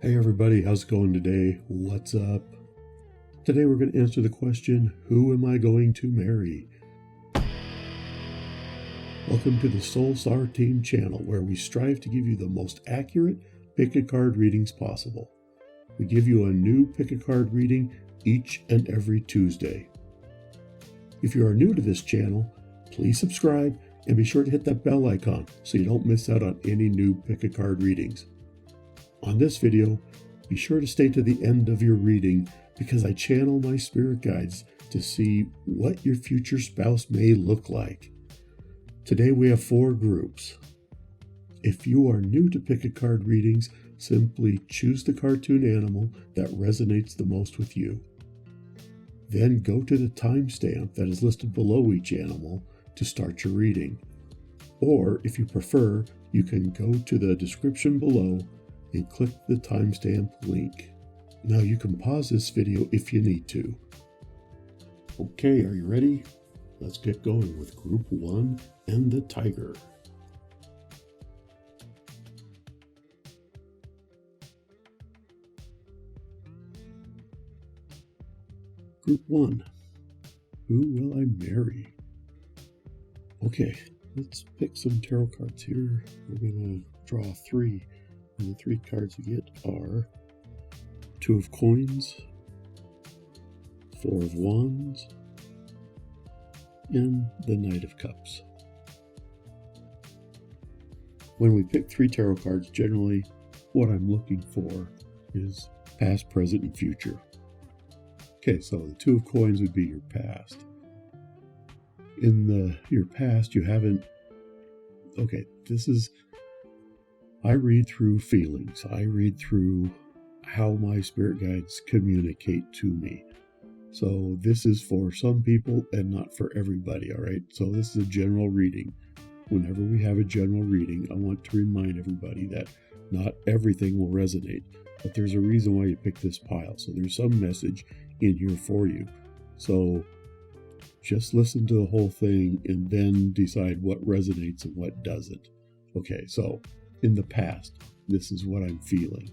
Hey everybody, how's it going today? What's up? Today we're going to answer the question, who am I going to marry? Welcome to the Soul Star Team channel, where we strive to give you the most accurate pick-a-card readings possible. We give you a new pick-a-card reading each and every Tuesday. If you are new to this channel, please subscribe and be sure to hit that bell icon so you don't miss out on any new pick-a-card readings. On this video, be sure to stay to the end of your reading because I channel my spirit guides to see what your future spouse may look like. Today we have 4 groups. If you are new to pick-a-card readings, simply choose the cartoon animal that resonates the most with you. Then go to the timestamp that is listed below each animal to start your reading. Or if you prefer, you can go to the description below and click the timestamp link. Now you can pause this video if you need to. Okay, are you ready? Let's get going with Group 1 and the Tiger. Group 1. Who will I marry? Okay, let's pick some tarot cards here. We're going to draw 3. And the 3 cards we get are 2 of Coins, 4 of Wands, and the Knight of Cups. When we pick 3 tarot cards, generally what I'm looking for is past, present, and future. Okay, so the 2 of Coins would be your past. In your past, you haven't... Okay, I read through feelings. I read through how my spirit guides communicate to me. So this is for some people and not for everybody, all right? So this is a general reading. Whenever we have a general reading, I want to remind everybody that not everything will resonate, but there's a reason why you pick this pile. So there's some message in here for you. So just listen to the whole thing and then decide what resonates and what doesn't. Okay, so in the past, this is what I'm feeling.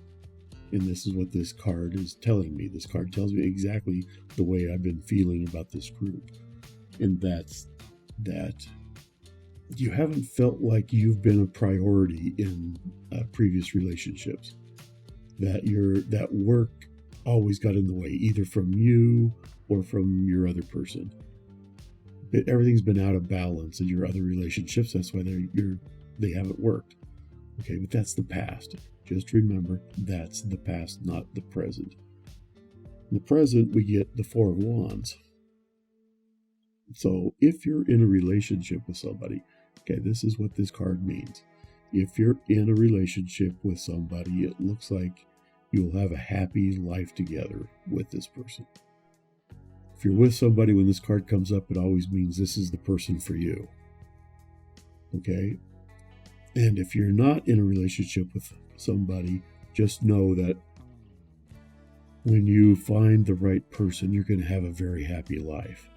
And this is what this card is telling me. This card tells me exactly the way I've been feeling about this group. And that's that you haven't felt like you've been a priority in previous relationships. That work always got in the way, either from you or from your other person. Everything's been out of balance in your other relationships. That's why they haven't worked. Okay, but that's the past. Just remember, that's the past, not the present. In the present, we get the 4 of Wands. So if you're in a relationship with somebody, okay, this is what this card means. If you're in a relationship with somebody, it looks like you'll have a happy life together with this person. If you're with somebody, when this card comes up, it always means this is the person for you. Okay? And if you're not in a relationship with somebody, just know that when you find the right person, you're going to have a very happy life.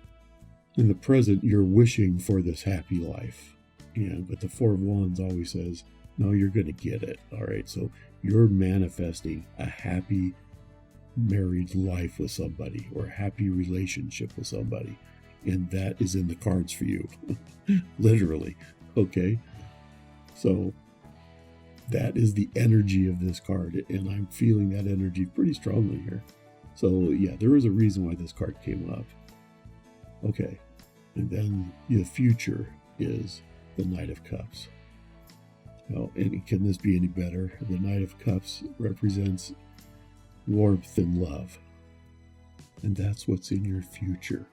In the present, you're wishing for this happy life. But the 4 of Wands always says, no, you're going to get it. All right. So you're manifesting a happy married life with somebody or a happy relationship with somebody. And that is in the cards for you. Literally. Okay. So that is the energy of this card, and I'm feeling that energy pretty strongly here. So yeah, there is a reason why this card came up. Okay, and then the future is the Knight of Cups. Well, and can this be any better? The Knight of Cups represents warmth and love. And that's what's in your future,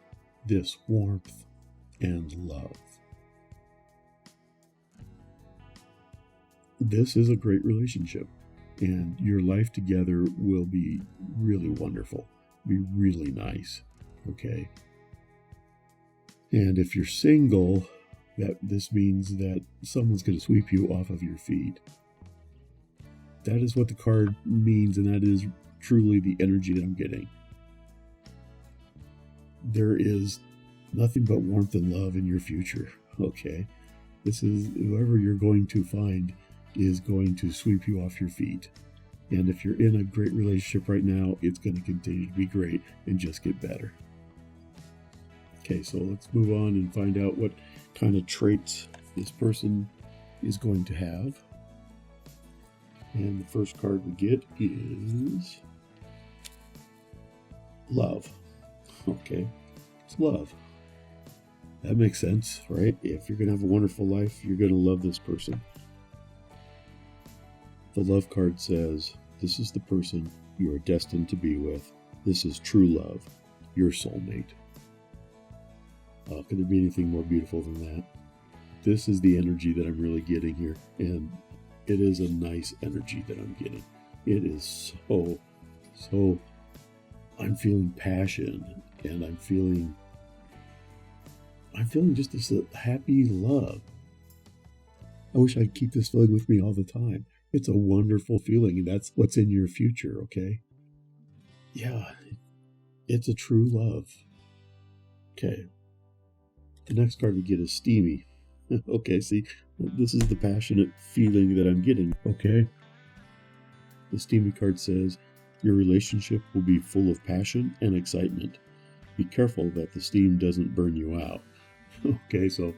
this warmth and love. This is a great relationship, and your life together will be really wonderful, be really nice, okay? And if you're single, this means that someone's going to sweep you off of your feet. That is what the card means, and that is truly the energy that I'm getting. There is nothing but warmth and love in your future, okay? This is whoever you're going to find is going to sweep you off your feet. And if you're in a great relationship right now, it's going to continue to be great and just get better. Okay, so let's move on and find out what kind of traits this person is going to have. And the first card we get is love. Okay, it's love. That makes sense, right? If you're going to have a wonderful life, you're going to love this person. The love card says, this is the person you are destined to be with. This is true love, your soulmate. Could there be anything more beautiful than that? This is the energy that I'm really getting here, and it is a nice energy that I'm getting. It is so, I'm feeling passion, and I'm feeling just this happy love. I wish I could keep this feeling with me all the time. It's a wonderful feeling, and that's what's in your future, okay? Yeah, it's a true love. Okay. The next card we get is steamy. Okay, see, this is the passionate feeling that I'm getting, okay? The steamy card says, your relationship will be full of passion and excitement. Be careful that the steam doesn't burn you out. Okay, so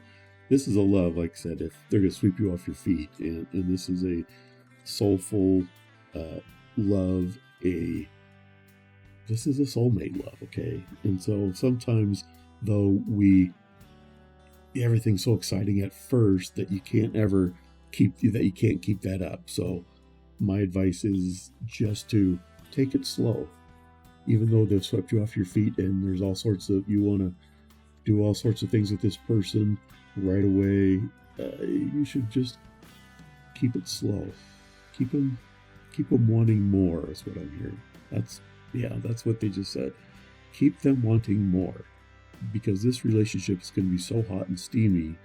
this is a love, like I said, if they're going to sweep you off your feet. And this is a soulful love. This is a soulmate love, okay? And so sometimes, though, everything's so exciting at first that you can't keep that up. So my advice is just to take it slow. Even though they've swept you off your feet and there's all sorts of, you want to do all sorts of things with this person right away, you should just keep it slow. Keep them wanting more is what I'm hearing. That's what they just said. Keep them wanting more, because this relationship is going to be so hot and steamy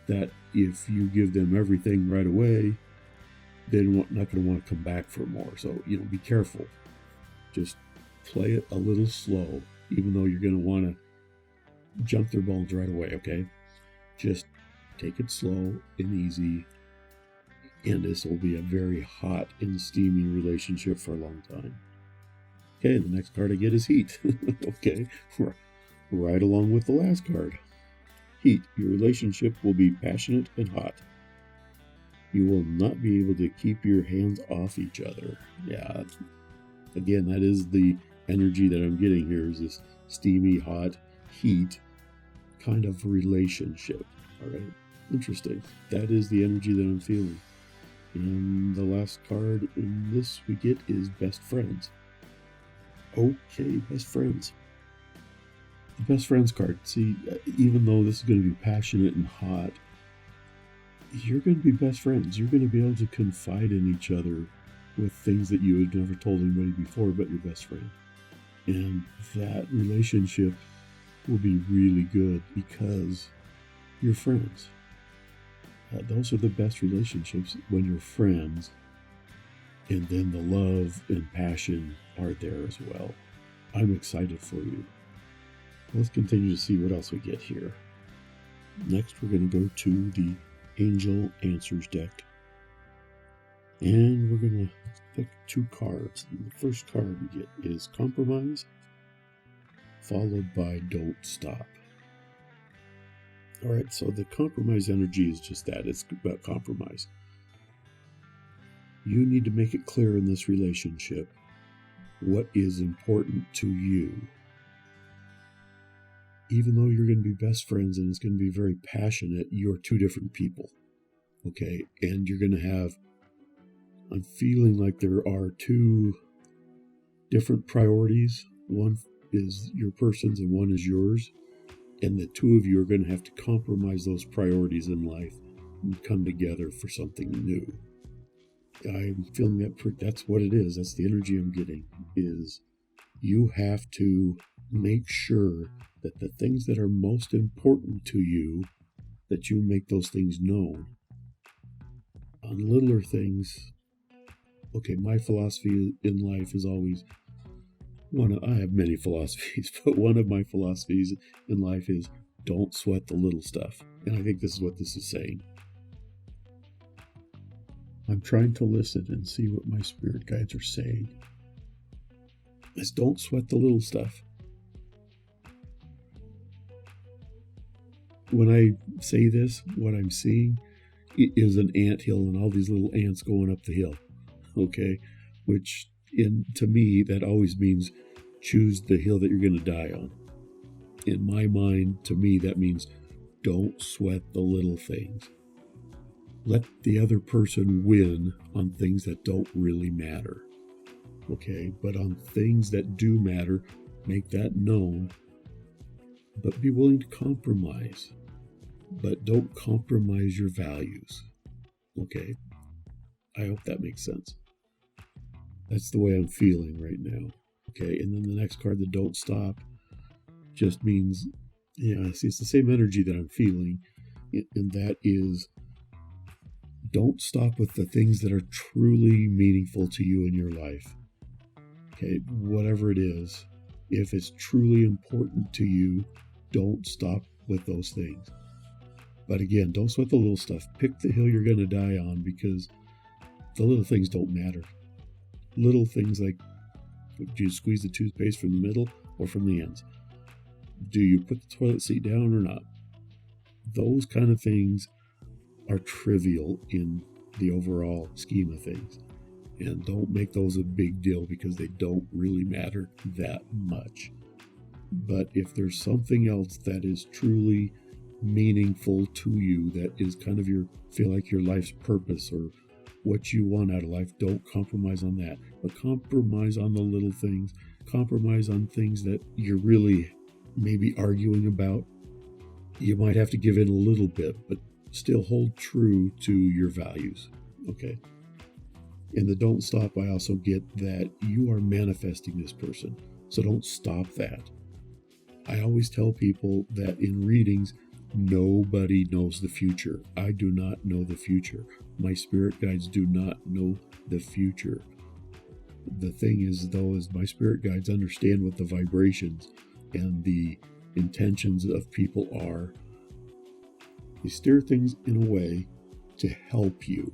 that if you give them everything right away, they're not going to want to come back for more. So, be careful. Just play it a little slow, even though you're going to want to jump their bones right away, okay? Just take it slow and easy, and this will be a very hot and steamy relationship for a long time. Okay, the next card I get is heat. Okay, right along with the last card. Heat. Your relationship will be passionate and hot. You will not be able to keep your hands off each other. Yeah, again, that is the energy that I'm getting here, is this steamy, hot, heat kind of relationship. All right, interesting. That is the energy that I'm feeling. And the last card in this we get is best friends. Okay, best friends. The best friends card. See, even though this is going to be passionate and hot, you're going to be best friends. You're going to be able to confide in each other with things that you had never told anybody before but your best friend. And that relationship will be really good because you're friends. Those are the best relationships, when you're friends, and then the love and passion are there as well. I'm excited for you. Let's continue to see what else we get here. Next, we're going to go to the Angel Answers deck. And we're going to pick 2 cards. And the first card we get is Compromise, followed by Don't Stop. All right, so the compromise energy is just that. It's about compromise. You need to make it clear in this relationship what is important to you. Even though you're going to be best friends and it's going to be very passionate, you're 2 different people. Okay, and you're going to have, I'm feeling like there are 2 different priorities. One is your person's and one is yours. And the 2 of you are going to have to compromise those priorities in life and come together for something new. I'm feeling that's what it is. That's the energy I'm getting, is you have to make sure that the things that are most important to you, that you make those things known. On littler things, okay, my philosophy in life is always, I have many philosophies, but one of my philosophies in life is don't sweat the little stuff. And I think this is what this is saying. I'm trying to listen and see what my spirit guides are saying. Is don't sweat the little stuff. When I say this, what I'm seeing is an anthill and all these little ants going up the hill. Okay? Which, to me, that always means choose the hill that you're going to die on. In my mind, to me, that means don't sweat the little things. Let the other person win on things that don't really matter. Okay? But on things that do matter, make that known. But be willing to compromise. But don't compromise your values. Okay? I hope that makes sense. That's the way I'm feeling right now. Okay? And then the next card, the don't stop, just means, it's the same energy that I'm feeling. And that is, don't stop with the things that are truly meaningful to you in your life. Okay? Whatever it is, if it's truly important to you, don't stop with those things. But again, don't sweat the little stuff. Pick the hill you're going to die on, because the little things don't matter. Little things like, do you squeeze the toothpaste from the middle or from the ends? Do you put the toilet seat down or not? Those kind of things are trivial in the overall scheme of things. And don't make those a big deal, because they don't really matter that much. But if there's something else that is truly meaningful to you, that is kind of feel like your life's purpose or what you want out of life, don't compromise on that. But compromise on the little things. Compromise on things that you're really maybe arguing about. You might have to give in a little bit, but still hold true to your values. Okay? In the don't stop, I also get that you are manifesting this person. So don't stop that. I always tell people that in readings, nobody knows the future. I do not know the future. My spirit guides do not know the future. The thing is, though, is my spirit guides understand what the vibrations and the intentions of people are. They steer things in a way to help you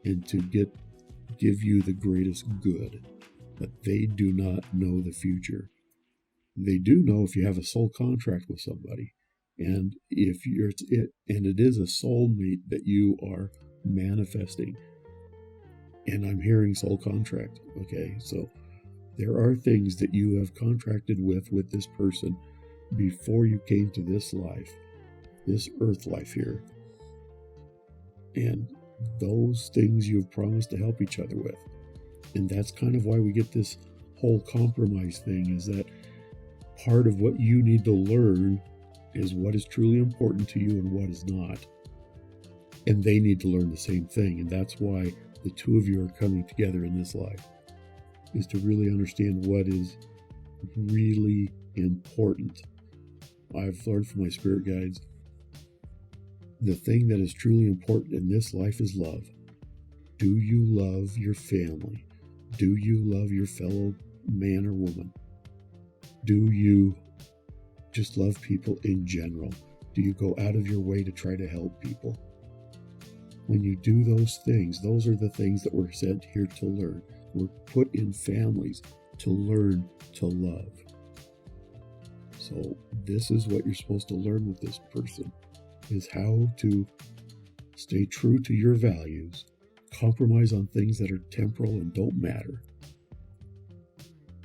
and to give you the greatest good. But they do not know the future. They do know if you have a soul contract with somebody, and if it is a soulmate that you are manifesting. And I'm hearing soul contract. Okay, so there are things that you have contracted with this person before you came to this life, this earth life here. And those things you've promised to help each other with. And that's kind of why we get this whole compromise thing, is that part of what you need to learn is what is truly important to you and what is not. And they need to learn the same thing. And that's why the two of you are coming together in this life, is to really understand what is really important. I've learned from my spirit guides, the thing that is truly important in this life is love. Do you love your family? Do you love your fellow man or woman? Do you just love people in general? Do you go out of your way to try to help people? When you do those things, those are the things that we're sent here to learn. We're put in families to learn to love. So this is what you're supposed to learn with this person, is how to stay true to your values, compromise on things that are temporal and don't matter,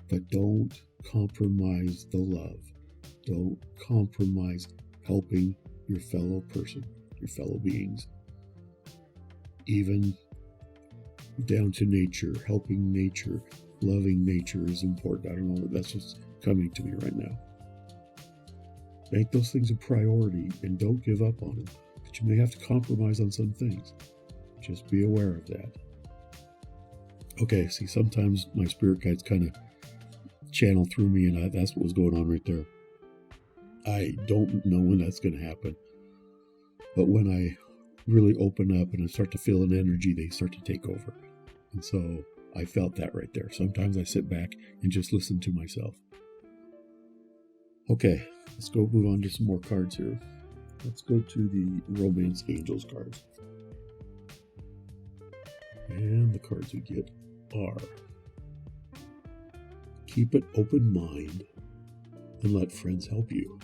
but don't compromise the love. Don't compromise helping your fellow person, your fellow beings. Even down to nature, helping nature, loving nature is important. I don't know, that's what's coming to me right now. Make those things a priority and don't give up on them. But you may have to compromise on some things. Just be aware of that. Okay, see, sometimes my spirit guides kind of channel through me, and that's what was going on right there. I don't know when that's going to happen. But when I really open up and I start to feel an energy, they start to take over. And so I felt that right there. Sometimes I sit back and just listen to myself. Okay, let's go move on to some more cards here. Let's go to the Romance Angels cards. And the cards we get are: keep an open mind and let friends help you.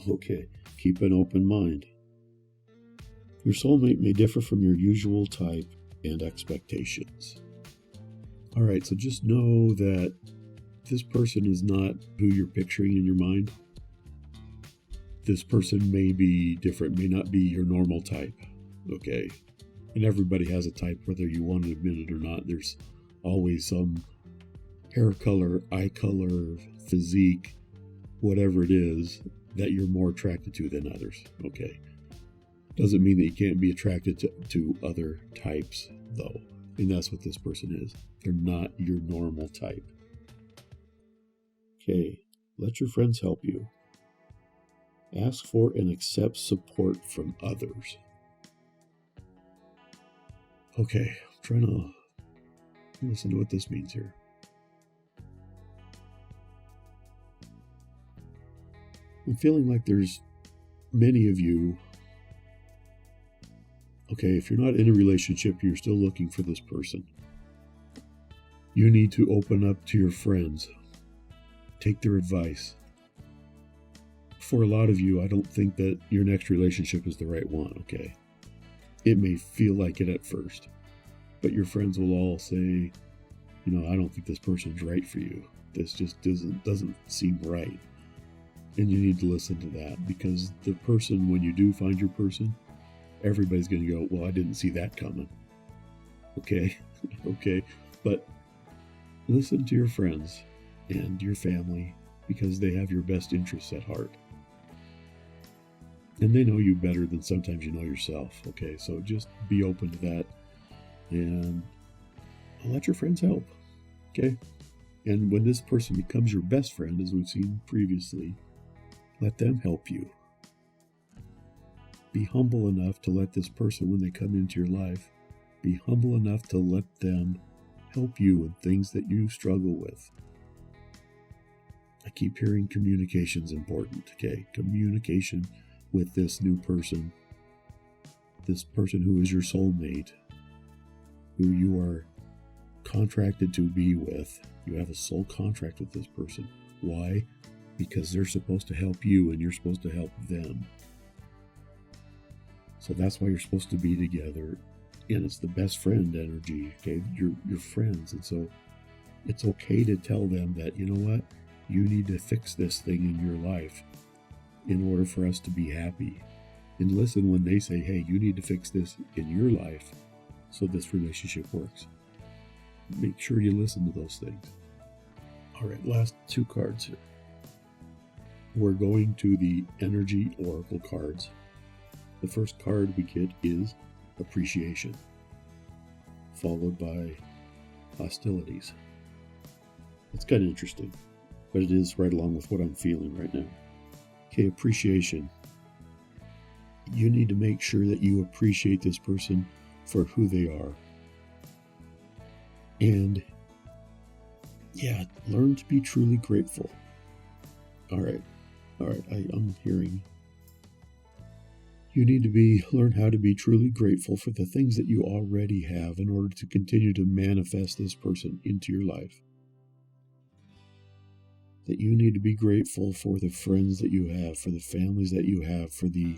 Okay, keep an open mind. Your soulmate may differ from your usual type and expectations. All right, so just know that this person is not who you're picturing in your mind. This person may be different, may not be your normal type, okay? And everybody has a type, whether you want to admit it or not. There's always some hair color, eye color, physique, whatever it is that you're more attracted to than others, okay? Doesn't mean that you can't be attracted to other types, though. And that's what this person is. They're not your normal type. Okay, let your friends help you. Ask for and accept support from others. Okay, I'm trying to listen to what this means here. I'm feeling like there's many of you. Okay, if you're not in a relationship, you're still looking for this person. You need to open up to your friends. Take their advice. For a lot of you, I don't think that your next relationship is the right one, okay? It may feel like it at first, but your friends will all say, I don't think this person's right for you. This just doesn't seem right. And you need to listen to that, because the person, when you do find your person, everybody's going to go, well, I didn't see that coming. Okay? Okay? But listen to your friends and your family, because they have your best interests at heart. And they know you better than sometimes you know yourself, okay? So just be open to that and let your friends help, okay? And when this person becomes your best friend, as we've seen previously, let them help you. Be humble enough to let this person, when they come into your life, be humble enough to let them help you in things that you struggle with. I keep hearing communication's important, okay? Communication with this new person, this person who is your soulmate, who you are contracted to be with. You have a soul contract with this person. Why? Because they're supposed to help you and you're supposed to help them. So that's why you're supposed to be together. And it's the best friend energy, okay? You're friends. And so it's okay to tell them that, you know what? You need to fix this thing in your life in order for us to be happy. And listen when they say, hey, you need to fix this in your life so this relationship works. Make sure you listen to those things. All right, last two cards here. We're going to the energy oracle cards. The first card we get is appreciation, followed by hostilities. It's kind of interesting, but it is right along with what I'm feeling right now. Okay, appreciation. You need to make sure that you appreciate this person for who they are. And learn to be truly grateful. All right, I'm hearing. You need to learn how to be truly grateful for the things that you already have in order to continue to manifest this person into your life. That you need to be grateful for the friends that you have, for the families that you have, for the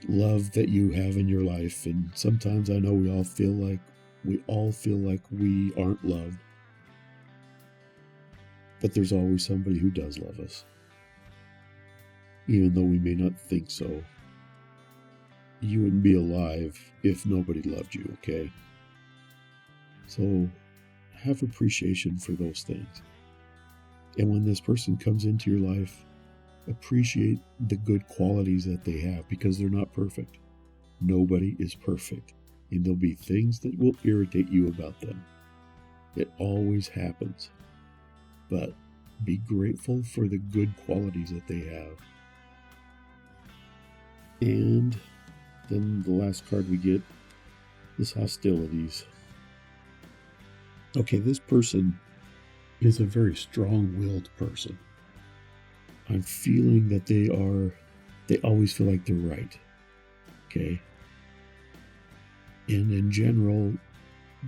love that you have in your life. And sometimes I know we all feel like we aren't loved. But there's always somebody who does love us. Even though we may not think so. You wouldn't be alive if nobody loved you, okay? So have appreciation for those things. And when this person comes into your life, appreciate the good qualities that they have, because they're not perfect. Nobody is perfect. And there'll be things that will irritate you about them. It always happens. But be grateful for the good qualities that they have. And then the last card we get is hostilities. Okay, this person is a very strong-willed person. I'm feeling that they always feel like they're right. Okay? And in general,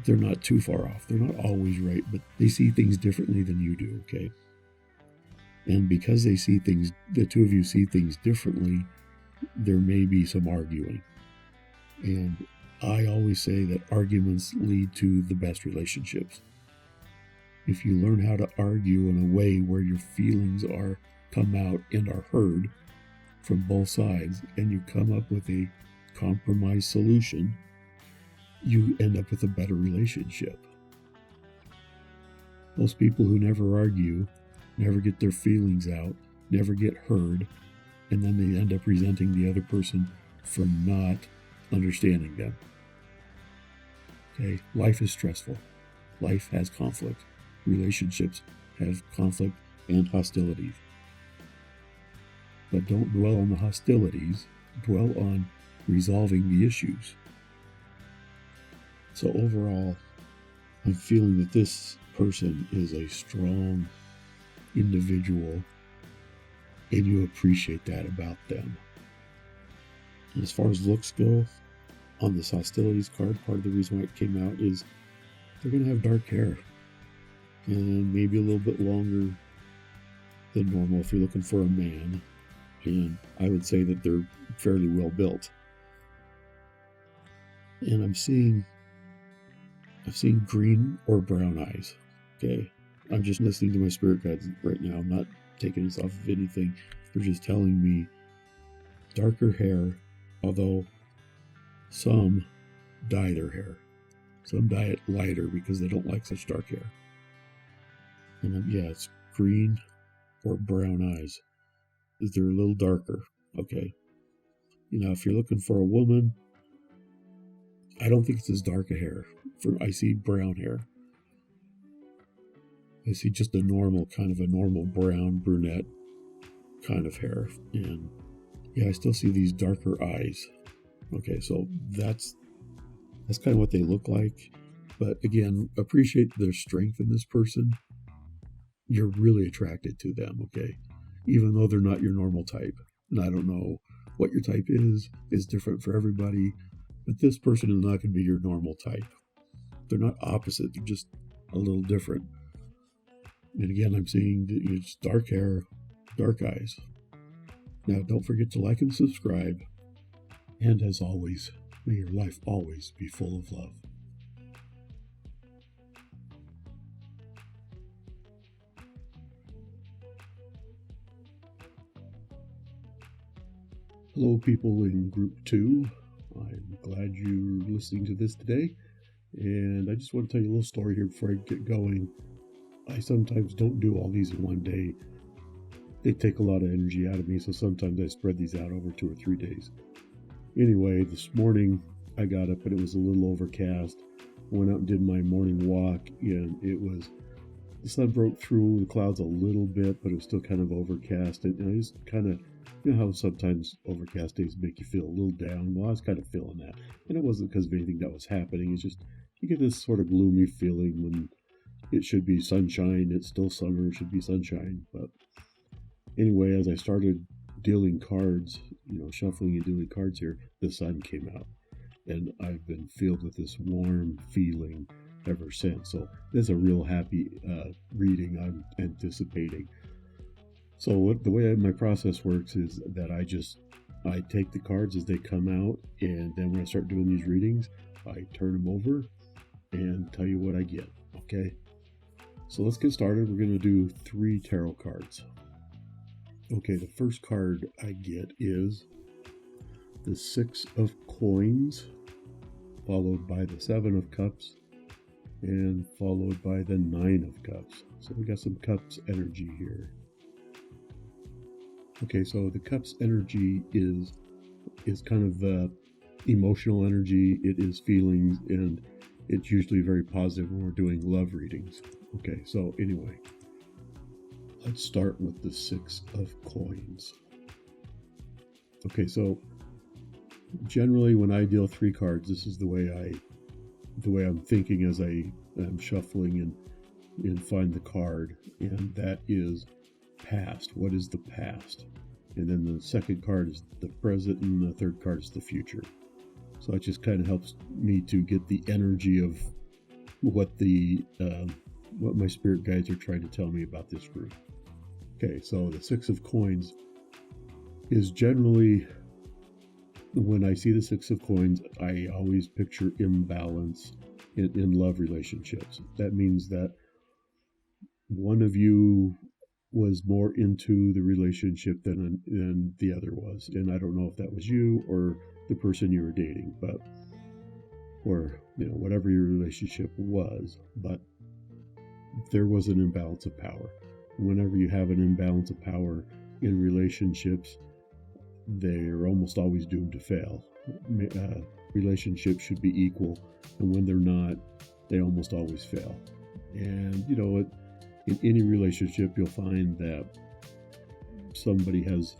they're not too far off. They're not always right, but they see things differently than you do, okay? And because they see things, the two of you see things differently, there may be some arguing. And I always say that arguments lead to the best relationships. If you learn how to argue in a way where your feelings come out and are heard from both sides, and you come up with a compromise solution, you end up with a better relationship. Those people who never argue, never get their feelings out, never get heard, and then they end up resenting the other person for not understanding them. Okay, life is stressful. Life has conflict. Relationships have conflict and hostilities. But don't dwell on the hostilities. Dwell on resolving the issues. So overall, I'm feeling that this person is a strong individual, and you appreciate that about them. And as far as looks go, on this hostilities card, part of the reason why it came out is they're going to have dark hair and maybe a little bit longer than normal if you're looking for a man. And I would say that they're fairly well built. And I'm seeing green or brown eyes. Okay, I'm just listening to my spirit guides right now. I'm not taking this off of anything. They're just telling me darker hair, although some dye their hair. Some dye it lighter because they don't like such dark hair. And yeah, it's green or brown eyes. They're a little darker. Okay. If you're looking for a woman, I don't think it's as dark a hair. I see brown hair. I see just a normal brown brunette kind of hair. And yeah, I still see these darker eyes. Okay, so that's kind of what they look like. But again, appreciate their strength in this person. You're really attracted to them, okay? Even though they're not your normal type. And I don't know what your type is. It's different for everybody. But this person is not going to be your normal type. They're not opposite. They're just a little different. And again, I'm seeing it's dark hair, dark eyes. Now, don't forget to like and subscribe. And as always, may your life always be full of love. Hello, people in Group 2. I'm glad you're listening to this today. And I just want to tell you a little story here before I get going. I sometimes don't do all these in one day. They take a lot of energy out of me, so sometimes I spread these out over 2 or 3 days. Anyway, this morning I got up and it was a little overcast. I went out and did my morning walk, and the sun broke through the clouds a little bit, but it was still kind of overcast. And I just kind of, how sometimes overcast days make you feel a little down? Well, I was kind of feeling that. And it wasn't because of anything that was happening. It's just, you get this sort of gloomy feeling when it should be sunshine. It's still summer, it should be sunshine. But anyway, as I started dealing cards, shuffling and dealing cards here, the sun came out. And I've been filled with this warm feeling ever since. So this is a real happy reading I'm anticipating. So the way my process works is that I take the cards as they come out, and then when I start doing these readings, I turn them over and tell you what I get. Okay? So let's get started. We're going to do 3 tarot cards. Okay, the first card I get is the 6 of Coins, followed by the 7 of Cups, and followed by the 9 of Cups. So we got some Cups energy here. Okay, so the Cups energy is kind of the emotional energy. It is feelings, and it's usually very positive when we're doing love readings. Okay, so anyway, let's start with the 6 of Coins. Okay, so generally when I deal 3 cards, this is the way I'm thinking as I'm shuffling and find the card, and that is past. What is the past? And then the second card is the present, and the third card is the future. So it just kind of helps me to get the energy of what my spirit guides are trying to tell me about this group. Okay, so the Six of Coins is generally, when I see the Six of Coins, I always picture imbalance in love relationships. That means that one of you was more into the relationship than the other was. And I don't know if that was you or the person you were dating, but, or, whatever your relationship was, but there was an imbalance of power. Whenever you have an imbalance of power in relationships, they're almost always doomed to fail. Relationships should be equal, and when they're not, they almost always fail. And in any relationship, you'll find that somebody is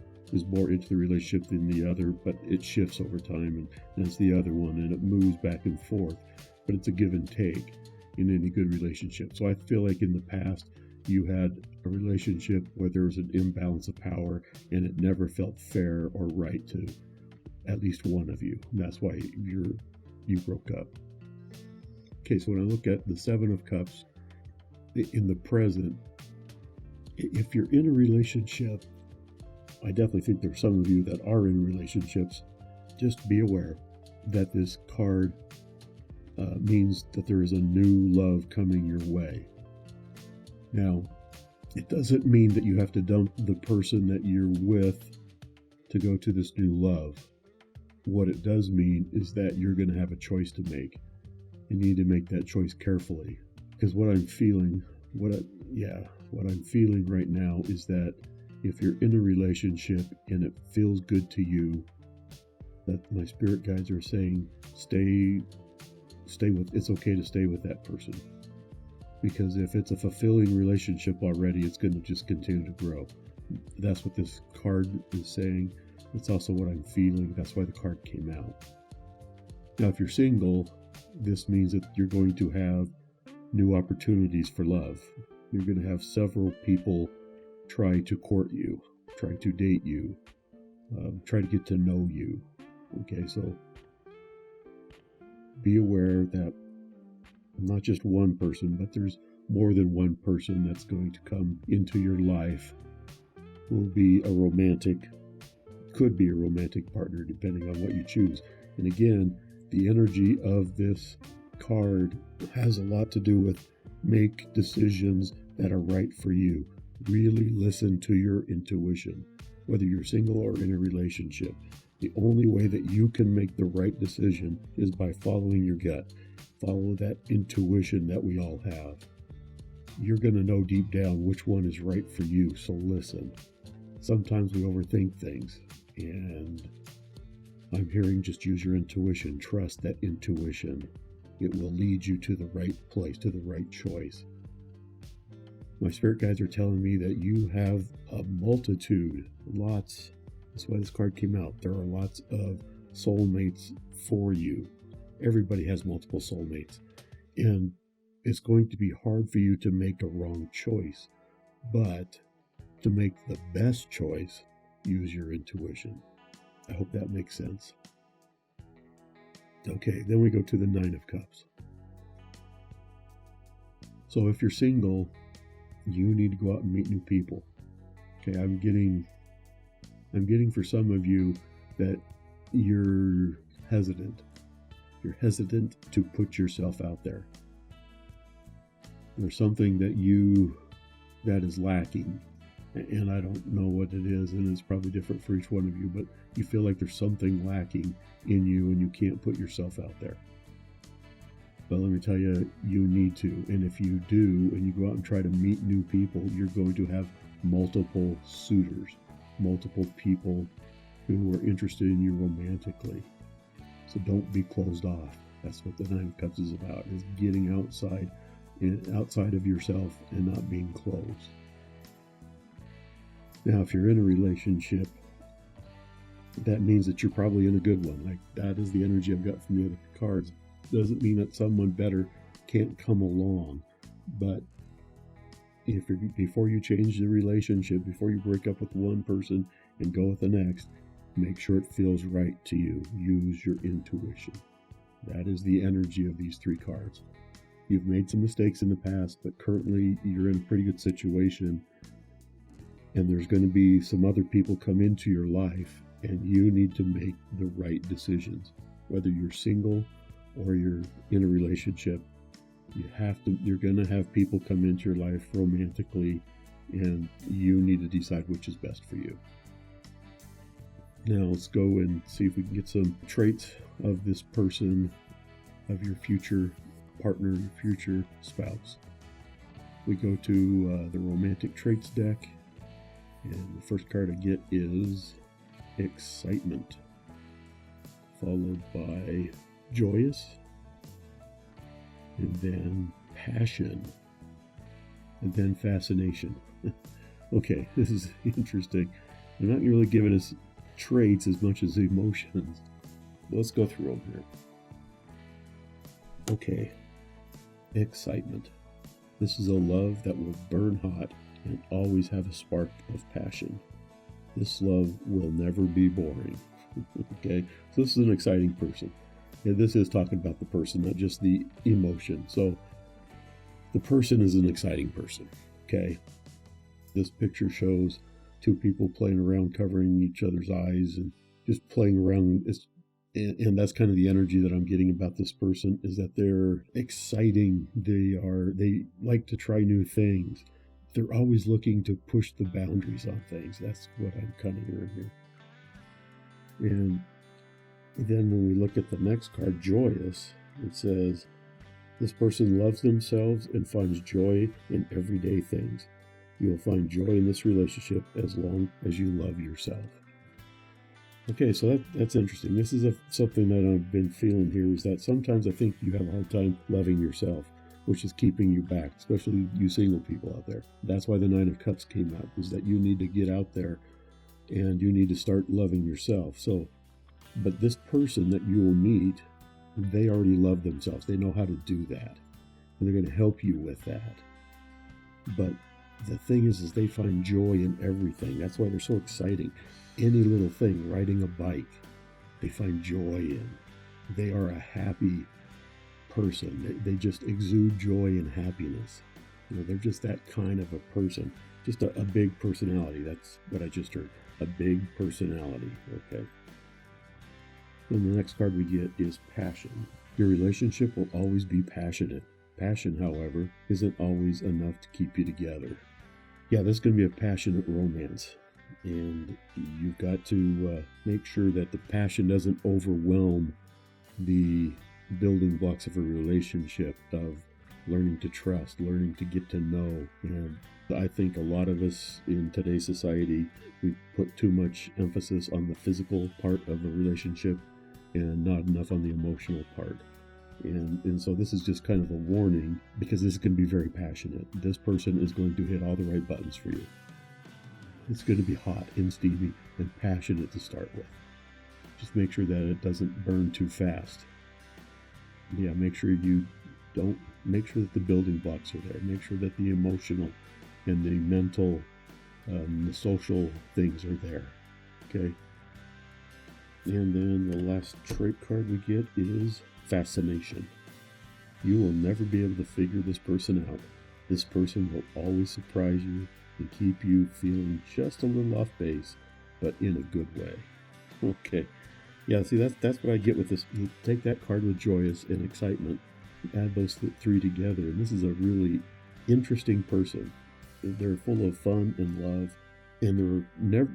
more into the relationship than the other, but it shifts over time, and it's the other one, and it moves back and forth. But it's a give and take in any good relationship. So I feel like in the past, you had a relationship where there was an imbalance of power, and it never felt fair or right to at least one of you. And that's why you broke up. Okay, so when I look at the Seven of Cups in the present, if you're in a relationship, I definitely think there's some of you that are in relationships. Just be aware that this card means that there is a new love coming your way. Now, it doesn't mean that you have to dump the person that you're with to go to this new love. What it does mean is that you're going to have a choice to make. You need to make that choice carefully. Because what I'm feeling right now is that if you're in a relationship and it feels good to you, that my spirit guides are saying, it's okay to stay with that person. Because if it's a fulfilling relationship already, it's going to just continue to grow. That's what this card is saying. It's also what I'm feeling. That's why the card came out. Now, if you're single, this means that you're going to have new opportunities for love. You're going to have several people try to court you, try to date you, try to get to know you. Okay, so be aware that not just one person, but there's more than one person that's going to come into your life. Could be a romantic partner, depending on what you choose. And again, the energy of this card has a lot to do with make decisions that are right for you. Really listen to your intuition, whether you're single or in a relationship. The only way that you can make the right decision is by following your gut. Follow that intuition that we all have. You're going to know deep down which one is right for you, so listen. Sometimes we overthink things, and I'm hearing just use your intuition. Trust that intuition. It will lead you to the right place, to the right choice. My spirit guides are telling me that you have a multitude, lots. That's why this card came out. There are lots of soulmates for you. Everybody has multiple soulmates. And it's going to be hard for you to make a wrong choice. But to make the best choice, use your intuition. I hope that makes sense. Okay, then we go to the Nine of Cups. So if you're single, you need to go out and meet new people. Okay, I'm getting for some of you that you're hesitant. You're hesitant to put yourself out there. There's something that is lacking. And I don't know what it is, and it's probably different for each one of you, but you feel like there's something lacking in you and you can't put yourself out there. But let me tell you, you need to. And if you do, and you go out and try to meet new people, you're going to have multiple suitors, multiple people who are interested in you romantically. So don't be closed off. That's what the Nine of Cups is about, is getting outside of yourself and not being closed. Now, if you're in a relationship, that means that you're probably in a good one. Like, that is the energy I've got from the other cards. Doesn't mean that someone better can't come along. But before you change the relationship, before you break up with one person and go with the next, make sure it feels right to you. Use your intuition. That is the energy of these three cards. You've made some mistakes in the past, but currently you're in a pretty good situation. And there's going to be some other people come into your life, and you need to make the right decisions. Whether you're single or you're in a relationship, you're going to have people come into your life romantically, and you need to decide which is best for you. Now let's go and see if we can get some traits of this person, of your future partner, your future spouse. We go to the romantic traits deck, and the first card I get is excitement, followed by joyous, and then passion, and then fascination. Okay, this is interesting. They're not really giving us traits as much as emotions. Let's go through them here. Okay, excitement. This is a love that will burn hot and always have a spark of passion. This love will never be boring. Okay, so this is an exciting person. And this is talking about the person, not just the emotion. So the person is an exciting person. Okay, this picture shows two people playing around, covering each other's eyes and just playing around. And that's kind of the energy that I'm getting about this person, is that they're exciting. They like to try new things. They're always looking to push the boundaries on things. That's what I'm kind of hearing here. And then when we look at the next card, joyous, it says, this person loves themselves and finds joy in everyday things. You will find joy in this relationship as long as you love yourself. Okay, so that's interesting. This is something that I've been feeling here, is that sometimes I think you have a hard time loving yourself, which is keeping you back, especially you single people out there. That's why the Nine of Cups came out, is that you need to get out there and you need to start loving yourself. So, but this person that you will meet, they already love themselves. They know how to do that, and they're going to help you with that. But the thing is they find joy in everything. That's why they're so exciting. Any little thing, riding a bike, they find joy in. They are a happy person. They just exude joy and happiness. You know, they're just that kind of a person. Just a big personality. That's what I just heard. A big personality. Okay. Then the next card we get is passion. Your relationship will always be passionate. Passion, however, isn't always enough to keep you together. Yeah, this is going to be a passionate romance. And you've got to make sure that the passion doesn't overwhelm the building blocks of a relationship, of learning to trust, learning to get to know. And I think a lot of us in today's society, we put too much emphasis on the physical part of a relationship and not enough on the emotional part. And so this is just kind of a warning, because this is going to be very passionate. This person is going to hit all the right buttons for you. It's going to be hot and steamy and passionate to start with. Just make sure that it doesn't burn too fast. Yeah, make sure that the building blocks are there. Make sure that the emotional and the mental, the social things are there. Okay. And then the last trait card we get is fascination. You will never be able to figure this person out. This person will always surprise you and keep you feeling just a little off base, but in a good way. Okay. Yeah, see, that's what I get with this. You take that card with joyous and excitement, add those three together, and this is a really interesting person. They're full of fun and love, and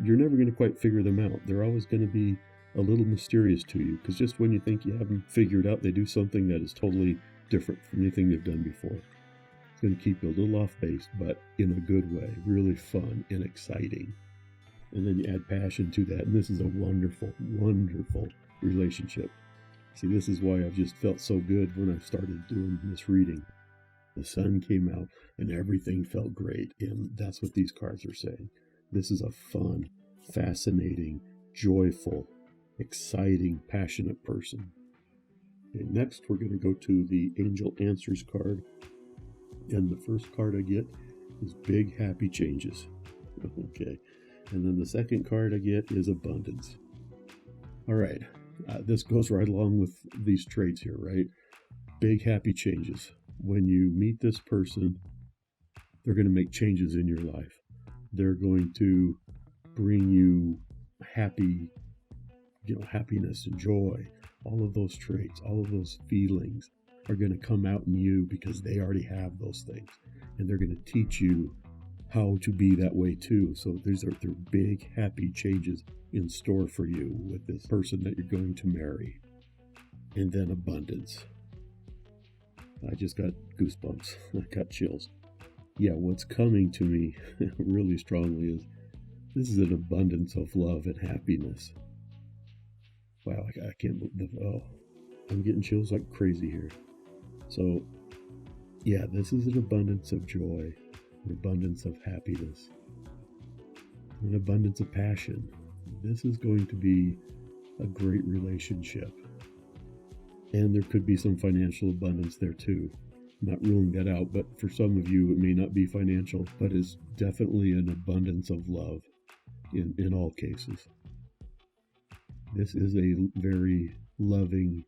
you're never going to quite figure them out. They're always going to be a little mysterious to you, because just when you think you have them figured out, they do something that is totally different from anything they've done before. It's going to keep you a little off base, but in a good way, really fun and exciting. And then you add passion to that, and this is a wonderful, wonderful relationship. See, this is why I've just felt so good when I started doing this reading. The sun came out, and everything felt great, and that's what these cards are saying. This is a fun, fascinating, joyful, exciting, passionate person. Okay, next, we're going to go to the Angel Answers card. And the first card I get is Big Happy Changes. Okay. And then the second card I get is Abundance. All right. This goes right along with these traits here, right? Big Happy Changes. when you meet this person, they're going to make changes in your life. They're going to bring you happiness and joy. All of those traits, all of those feelings are going to come out in you because they already have those things. And they're going to teach you how to be that way too. So they're big, happy changes in store for you with this person that you're going to marry. And then abundance. I just got goosebumps. I got chills. Yeah, what's coming to me really strongly is this is an abundance of love and happiness. Wow, I can't believe, I'm getting chills like crazy here. So, yeah, this is an abundance of joy, an abundance of happiness, an abundance of passion. This is going to be a great relationship. And there could be some financial abundance there too. I'm not ruling that out, but for some of you, it may not be financial, but it's definitely an abundance of love in all cases. This is a very loving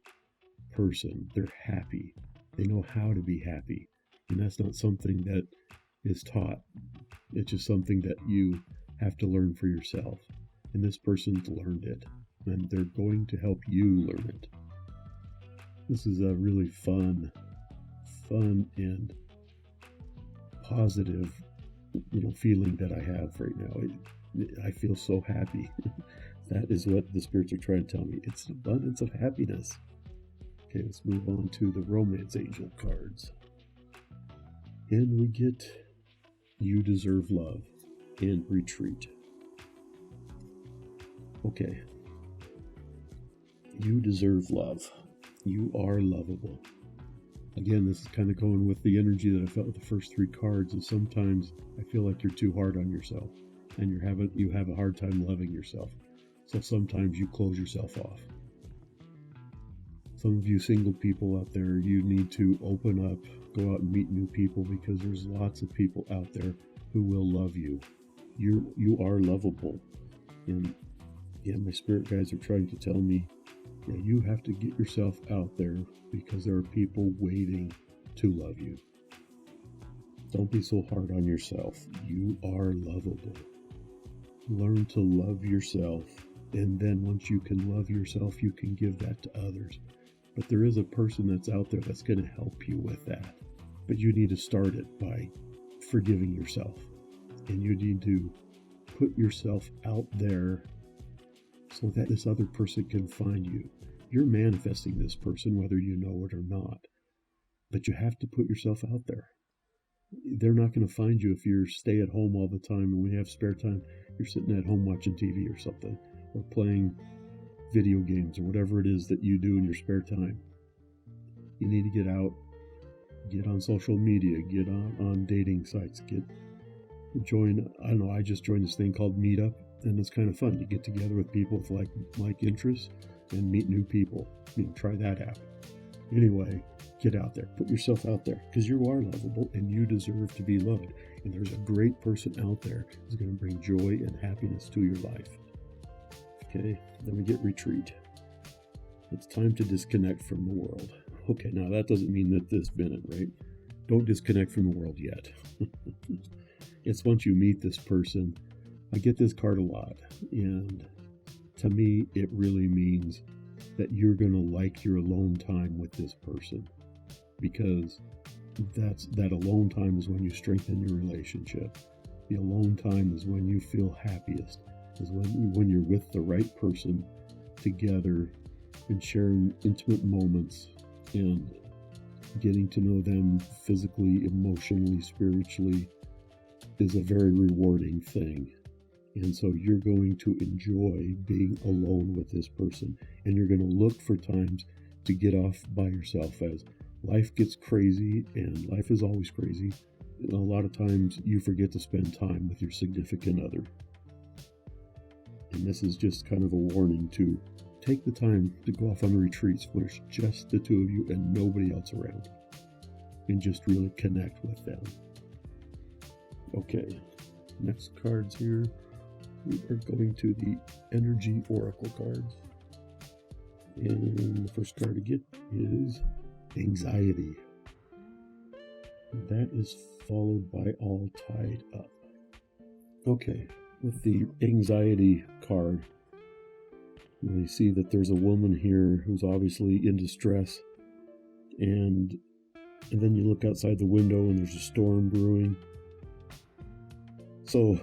person. They're happy. They know how to be happy. And that's not something that is taught. It's just something that you have to learn for yourself. And this person's learned it. And they're going to help you learn it. This is a really fun and positive, feeling that I have right now. I feel so happy. That is what the spirits are trying to tell me. It's an abundance of happiness. Okay, let's move on to the Romance Angel cards. And we get You Deserve Love and Retreat. Okay. You deserve love. You are lovable. Again, this is kind of going with the energy that I felt with the first three cards. And sometimes I feel like you're too hard on yourself, and you have a hard time loving yourself. So sometimes you close yourself off. Some of you single people out there, you need to open up, go out and meet new people, because there's lots of people out there who will love you. You are lovable. And yeah, my spirit guides are trying to tell me that you have to get yourself out there, because there are people waiting to love you. Don't be so hard on yourself. You are lovable. Learn to love yourself. And then once you can love yourself, you can give that to others. But there is a person that's out there that's going to help you with that. But you need to start it by forgiving yourself. And you need to put yourself out there so that this other person can find you. You're manifesting this person whether you know it or not. But you have to put yourself out there. They're not going to find you if you stay at home all the time, and when you have spare time, you're sitting at home watching TV or something, or playing video games or whatever it is that you do in your spare time. You need to get out, get on social media, get on dating sites, I just joined this thing called Meetup, and it's kind of fun. You get together with people with like interests and meet new people. Try that out. Anyway, get out there. Put yourself out there, because you are lovable and you deserve to be loved. And there's a great person out there who's going to bring joy and happiness to your life. Okay, then we get Retreat. It's time to disconnect from the world. Okay, now that doesn't mean that this minute, right? Don't disconnect from the world yet. It's once you meet this person. I get this card a lot, and to me, it really means that you're going to like your alone time with this person, because that alone time is when you strengthen your relationship. The alone time is when you feel happiest, is when you're with the right person together and sharing intimate moments and getting to know them physically, emotionally, spiritually is a very rewarding thing. And so you're going to enjoy being alone with this person, and you're going to look for times to get off by yourself as life gets crazy, and life is always crazy. And a lot of times you forget to spend time with your significant other. And this is just kind of a warning to take the time to go off on retreats where it's just the two of you and nobody else around, and just really connect with them. Okay, next cards here. We are going to the Energy Oracle cards. And the first card to get is Anxiety. That is followed by all tied up. Okay, with the anxiety card, you see that there's a woman here who's obviously in distress, and then you look outside the window and there's a storm brewing. So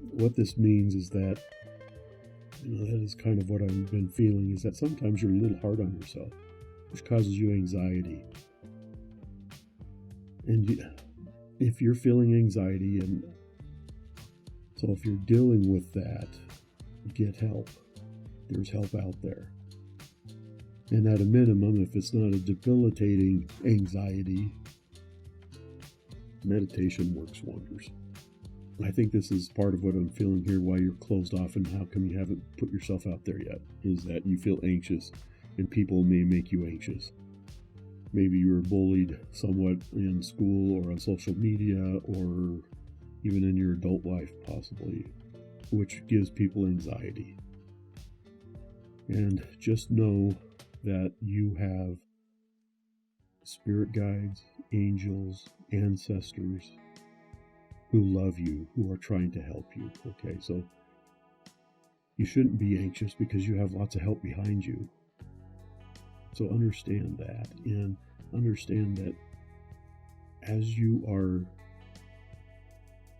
what this means is that, that is kind of what I've been feeling, is that sometimes you're a little hard on yourself, which causes you anxiety. And if you're feeling anxiety, and so if you're dealing with that, get help. There's help out there. And at a minimum, if it's not a debilitating anxiety, meditation works wonders. I think this is part of what I'm feeling here, why you're closed off and how come you haven't put yourself out there yet, is that you feel anxious and people may make you anxious. Maybe you were bullied somewhat in school or on social media or even in your adult life possibly, which gives people anxiety. And just know that you have spirit guides, angels, ancestors who love you, who are trying to help you. Okay, so you shouldn't be anxious because you have lots of help behind you. So understand that, and understand that as you are,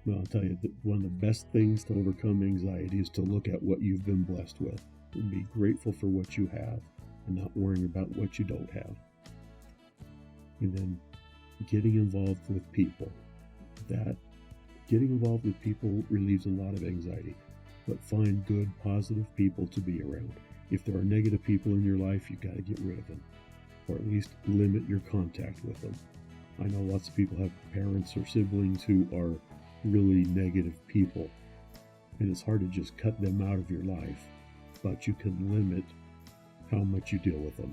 well, I'll tell you that one of the best things to overcome anxiety is to look at what you've been blessed with and be grateful for what you have and not worrying about what you don't have. And then getting involved with people. That getting involved with people relieves a lot of anxiety, but find good, positive people to be around. If there are negative people in your life, you've got to get rid of them, or at least limit your contact with them. I know lots of people have parents or siblings who are really negative people, and it's hard to just cut them out of your life, but you can limit how much you deal with them.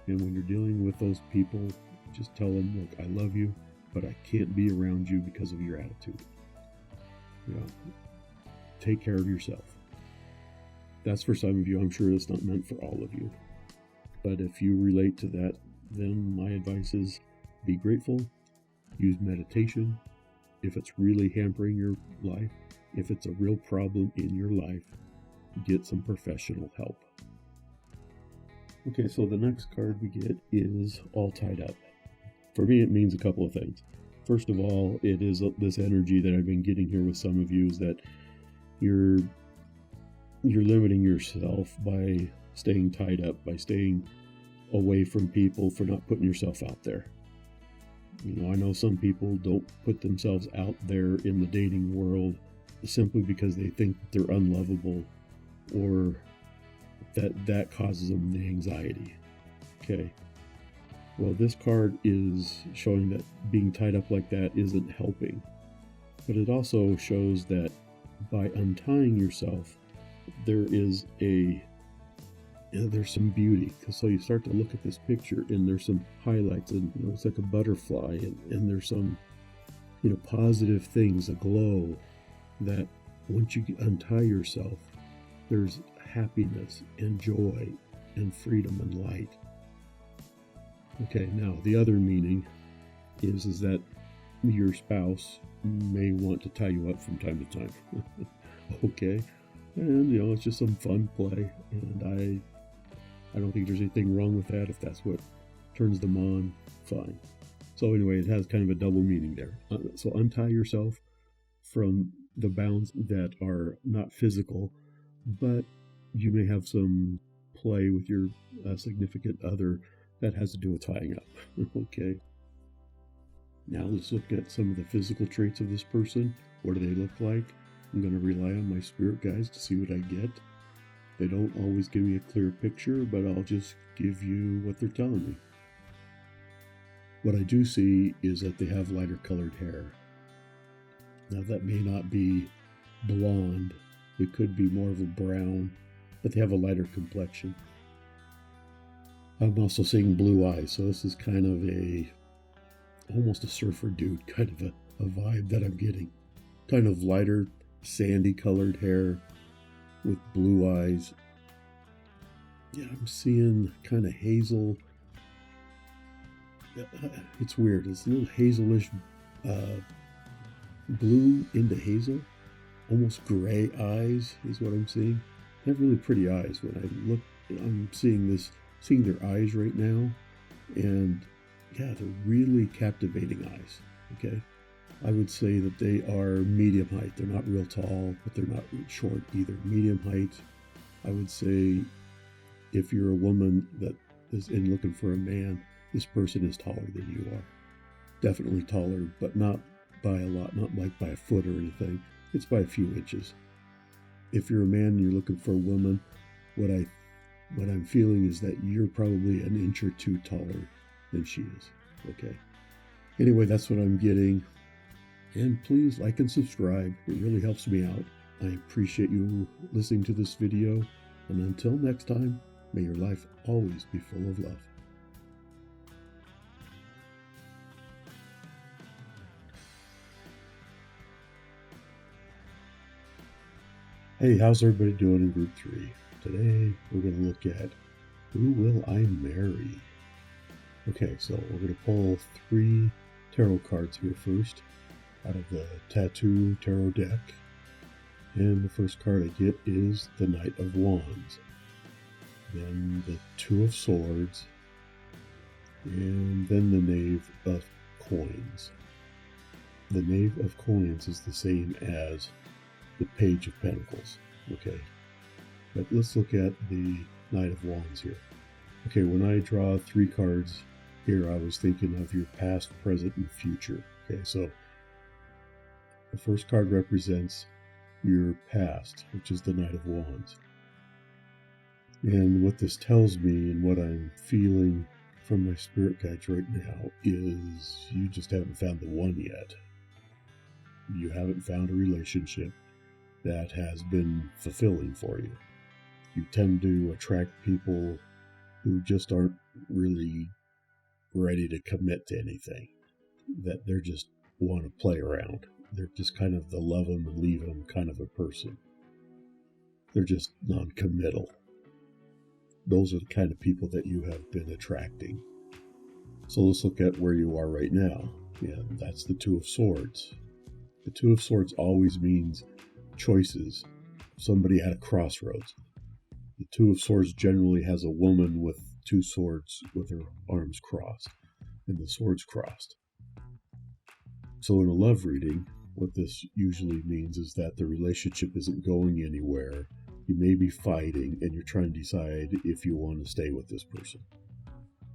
And when you're dealing with those people, just tell them, look, I love you, but I can't be around you because of your attitude. Take care of yourself. That's for some of you. I'm sure it's not meant for all of you. But if you relate to that, then my advice is be grateful, use meditation. If it's really hampering your life, if it's a real problem in your life, get some professional help. Okay, so the next card we get is all tied up. For me, it means a couple of things. First of all, it is this energy that I've been getting here with some of you, is that you're limiting yourself by staying tied up, by staying away from people, for not putting yourself out there. I know some people don't put themselves out there in the dating world simply because they think that they're unlovable, or that causes them the anxiety. Okay. Well, this card is showing that being tied up like that isn't helping. But it also shows that by untying yourself, there's some beauty. So you start to look at this picture and there's some highlights, and it's like a butterfly, and there's some positive things, a glow, that once you untie yourself, there's happiness and joy and freedom and light. Okay, now the other meaning is that your spouse may want to tie you up from time to time. Okay, and it's just some fun play, and I don't think there's anything wrong with that. If that's what turns them on, fine. So anyway, it has kind of a double meaning there. So untie yourself from the bounds that are not physical, but you may have some play with your significant other that has to do with tying up. Okay. Now let's look at some of the physical traits of this person. What do they look like? I'm going to rely on my spirit guides to see what I get. They don't always give me a clear picture, but I'll just give you what they're telling me. What I do see is that they have lighter colored hair. Now that may not be blonde. It could be more of a brown, but they have a lighter complexion. I'm also seeing blue eyes, so this is kind of almost a surfer dude, kind of a vibe that I'm getting. Kind of lighter, sandy colored hair with blue eyes. Yeah, I'm seeing kind of hazel it's weird. It's a little hazelish blue into hazel, almost gray eyes is what I'm seeing. They have really pretty eyes. When I look, I'm seeing their eyes right now, and yeah, they're really captivating eyes. Okay, I would say that they are medium height. They're not real tall, but they're not short either. Medium height. I would say if you're a woman that is in looking for a man, this person is taller than you are. Definitely taller, but not by a lot, not like by a foot or anything. It's by a few inches. If you're a man and you're looking for a woman, what I'm feeling is that you're probably an inch or two taller than she is. Okay. Anyway, that's what I'm getting. And please like and subscribe. It really helps me out. I appreciate you listening to this video. And until next time, may your life always be full of love. Hey, how's everybody doing in group 3? Today, we're going to look at who will I marry? Okay, so we're going to pull 3 tarot cards here first out of the Tattoo Tarot deck. And the first card I get is the Knight of Wands. Then the Two of Swords. And then the Knave of Coins. The Knave of Coins is the same as the Page of Pentacles. Okay, but let's look at the Knight of Wands here. Okay, when I draw 3 cards here, I was thinking of your past, present, and future. Okay, so the first card represents your past, which is the Knight of Wands. And what this tells me and what I'm feeling from my spirit guides right now is you just haven't found the one yet. You haven't found a relationship that has been fulfilling for you. You tend to attract people who just aren't really ready to commit to anything, that they're just want to play around. They're just kind of the love them and leave them kind of a person. They're just non-committal. Those are the kind of people that you have been attracting. So let's look at where you are right now. Yeah, that's the Two of Swords. The Two of Swords always means choices, somebody at a crossroads. The Two of Swords generally has a woman with 2 swords with her arms crossed and the swords crossed. So in a love reading, what this usually means is that the relationship isn't going anywhere. You may be fighting and you're trying to decide if you want to stay with this person.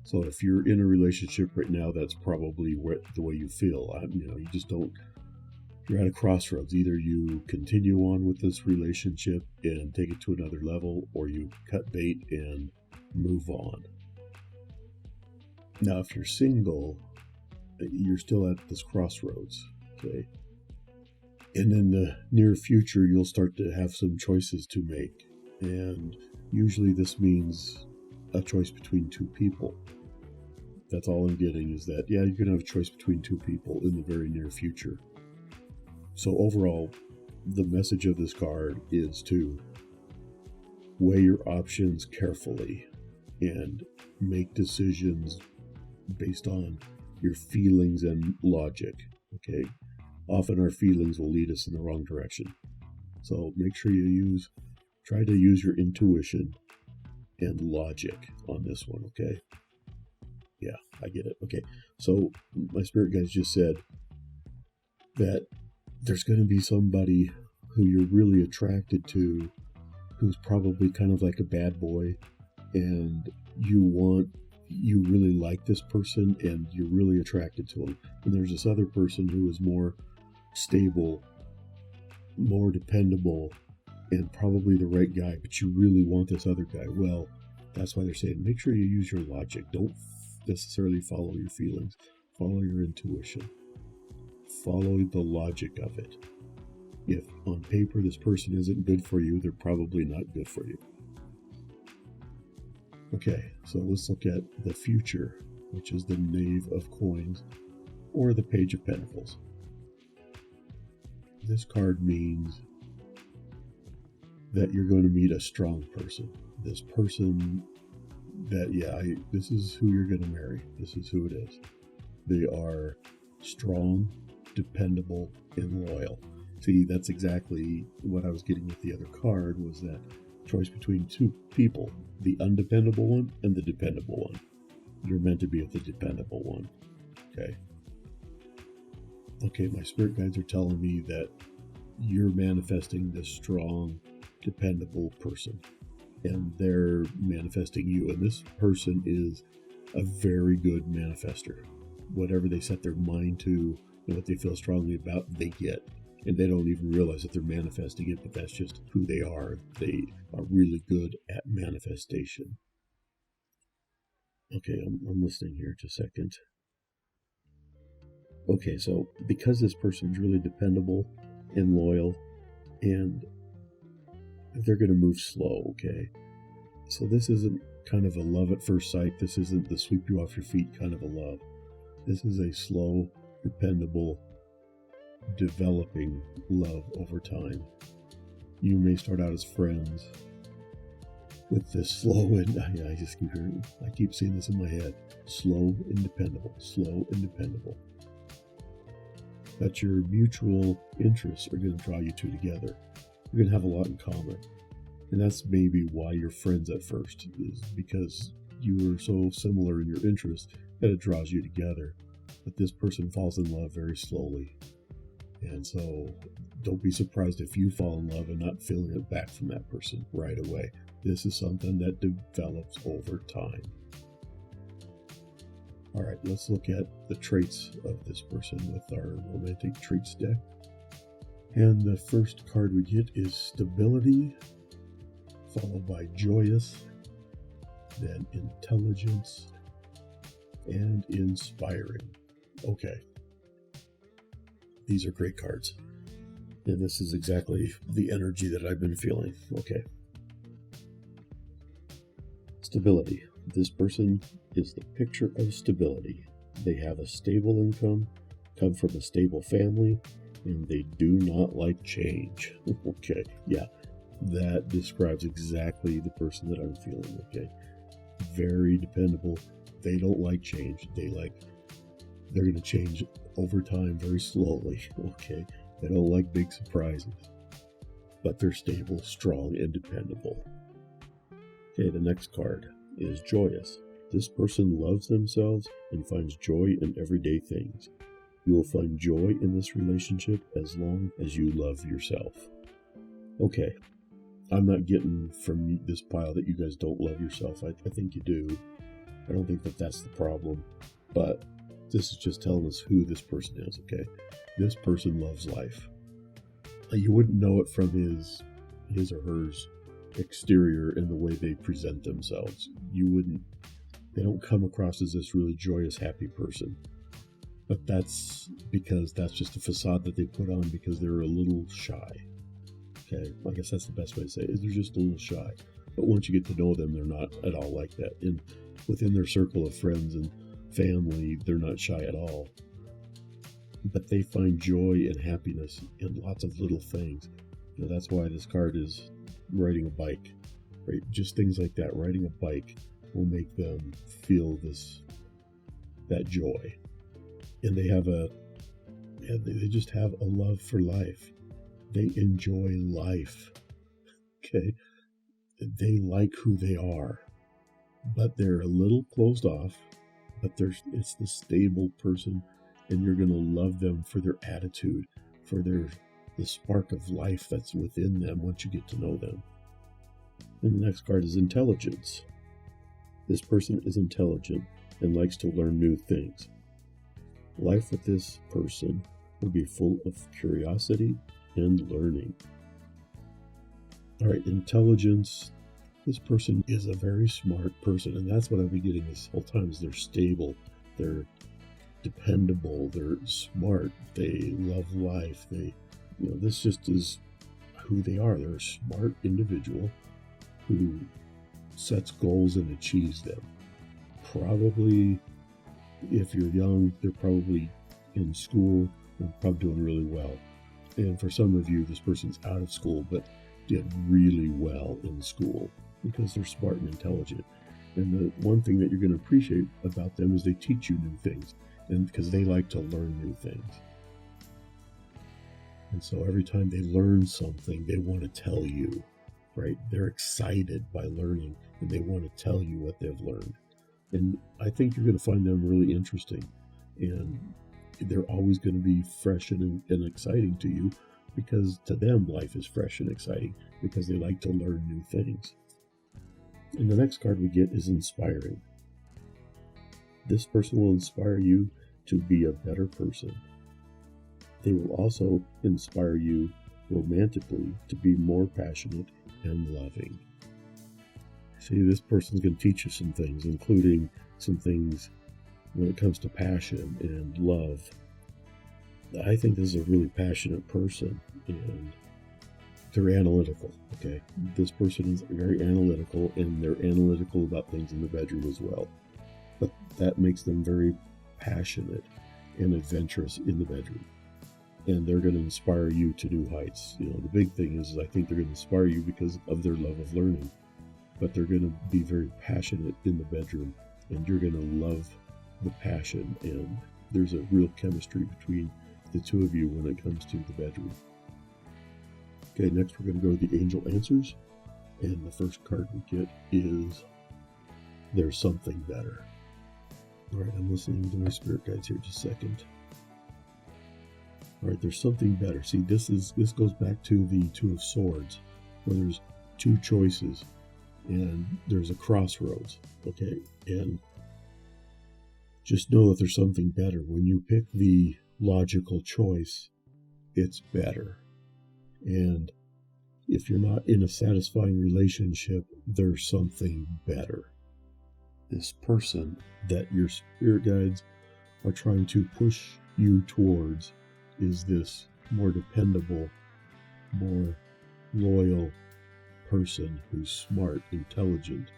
So if you're in a relationship right now, that's probably the way you feel. You just don't. You're at a crossroads. Either you continue on with this relationship and take it to another level, or you cut bait and move on. Now, if you're single, you're still at this crossroads, okay? And in the near future, you'll start to have some choices to make. And usually this means a choice between 2 people. That's all I'm getting is that, yeah, you're going to have a choice between 2 people in the very near future. So overall, the message of this card is to weigh your options carefully and make decisions based on your feelings and logic, okay? Often our feelings will lead us in the wrong direction. So make sure try to use your intuition and logic on this one, okay? Yeah, I get it. Okay, so my spirit guides just said that there's going to be somebody who you're really attracted to, who's probably kind of like a bad boy, and you really like this person and you're really attracted to him. And there's this other person who is more stable, more dependable, and probably the right guy, but you really want this other guy. Well, that's why they're saying make sure you use your logic. Don't necessarily follow your feelings. Follow your intuition. Follow the logic of it. If on paper this person isn't good for you, they're probably not good for you. Okay, so let's look at the future, which is the Knave of Coins or the Page of Pentacles. This card means that you're going to meet a strong person. This person that, this is who you're going to marry. This is who it is. They are strong, dependable, and loyal. See, that's exactly what I was getting with the other card, was that choice between two people, the undependable one and the dependable one. You're meant to be with the dependable one. Okay, my spirit guides are telling me that you're manifesting this strong, dependable person, and they're manifesting you. And this person is a very good manifester. Whatever they set their mind to and what they feel strongly about, they get. And they don't even realize that they're manifesting it, but that's just who they are. They are really good at manifestation. Okay, I'm listening here just a second. Okay, so because this person's really dependable and loyal, and they're going to move slow, okay? So this isn't kind of a love at first sight. This isn't the sweep you off your feet kind of a love. This is a slow, dependable, developing love over time. You may start out as friends with this slow, and I just keep hearing, I keep seeing this in my head. Slow and dependable, slow and dependable. But your mutual interests are going to draw you two together. You're going to have a lot in common. And that's maybe why you're friends at first, is because you are so similar in your interests that it draws you together. But this person falls in love very slowly. And so don't be surprised if you fall in love and not feeling it back from that person right away. This is something that develops over time. All right, let's look at the traits of this person with our romantic traits deck. And the first card we get is stability, followed by joyous, then intelligence, and inspiring. Okay. These are great cards. And this is exactly the energy that I've been feeling. Okay. Stability. This person is the picture of stability. They have a stable income, come from a stable family, and they do not like change. Okay. Yeah. That describes exactly the person that I'm feeling. Okay. Very dependable. They don't like change. They're going to change over time very slowly. Okay. They don't like big surprises, but they're stable, strong, and dependable. Okay. The next card is joyous. This person loves themselves and finds joy in everyday things. You will find joy in this relationship as long as you love yourself. Okay. I'm not getting from this pile that you guys don't love yourself. I think you do. I don't think that that's the problem. But this is just telling us who this person is, okay? This person loves life. You wouldn't know it from his or hers exterior and the way they present themselves. They don't come across as this really joyous, happy person. But that's because that's just a facade that they put on because they're a little shy. Okay, I guess that's the best way to say it, is they're just a little shy. But once you get to know them, they're not at all like that. And within their circle of friends and family, they're not shy at all. But they find joy and happiness in lots of little things. That's why this card is riding a bike, right? Just things like that. Riding a bike will make them feel that joy. And they just have a love for life. They enjoy life. Okay. They like who they are, but they're a little closed off, but it's the stable person, and you're going to love them for their attitude, for the spark of life that's within them once you get to know them. And the next card is intelligence. This person is intelligent and likes to learn new things. Life with this person will be full of curiosity and learning. All right, intelligence. This person is a very smart person, and that's what I've been getting this whole time, is they're stable, they're dependable, they're smart, they love life, this just is who they are. They're a smart individual who sets goals and achieves them. Probably, if you're young, they're probably in school and probably doing really well. And for some of you, this person's out of school, but did really well in school because they're smart and intelligent. And the one thing that you're going to appreciate about them is they teach you new things, and because they like to learn new things. And so every time they learn something, they want to tell you, right? They're excited by learning, and they want to tell you what they've learned. And I think you're going to find them really interesting. And they're always going to be fresh and exciting to you, because to them, life is fresh and exciting, because they like to learn new things. And the next card we get is inspiring. This person will inspire you to be a better person. They will also inspire you romantically to be more passionate and loving. See, this person's going to teach you some things, including some things when it comes to passion and love. I think this is a really passionate person, and they're analytical, okay? This person is very analytical, and they're analytical about things in the bedroom as well. But that makes them very passionate and adventurous in the bedroom. And they're going to inspire you to new heights. You know, the big thing is I think they're going to inspire you because of their love of learning. But they're going to be very passionate in the bedroom, and you're going to love the passion. And there's a real chemistry between the two of you when it comes to the bedroom. Okay, next we're going to go to the angel answers. And the first card we get is There's Something Better. All right, I'm listening to my spirit guides here just a second. All right, there's something better. See, this goes back to the Two of Swords, where there's two choices, and there's a crossroads, okay? And just know that there's something better. When you pick the logical choice, it's better. And if you're not in a satisfying relationship, there's something better. This person that your spirit guides are trying to push you towards is this more dependable, more loyal person who's smart, intelligent,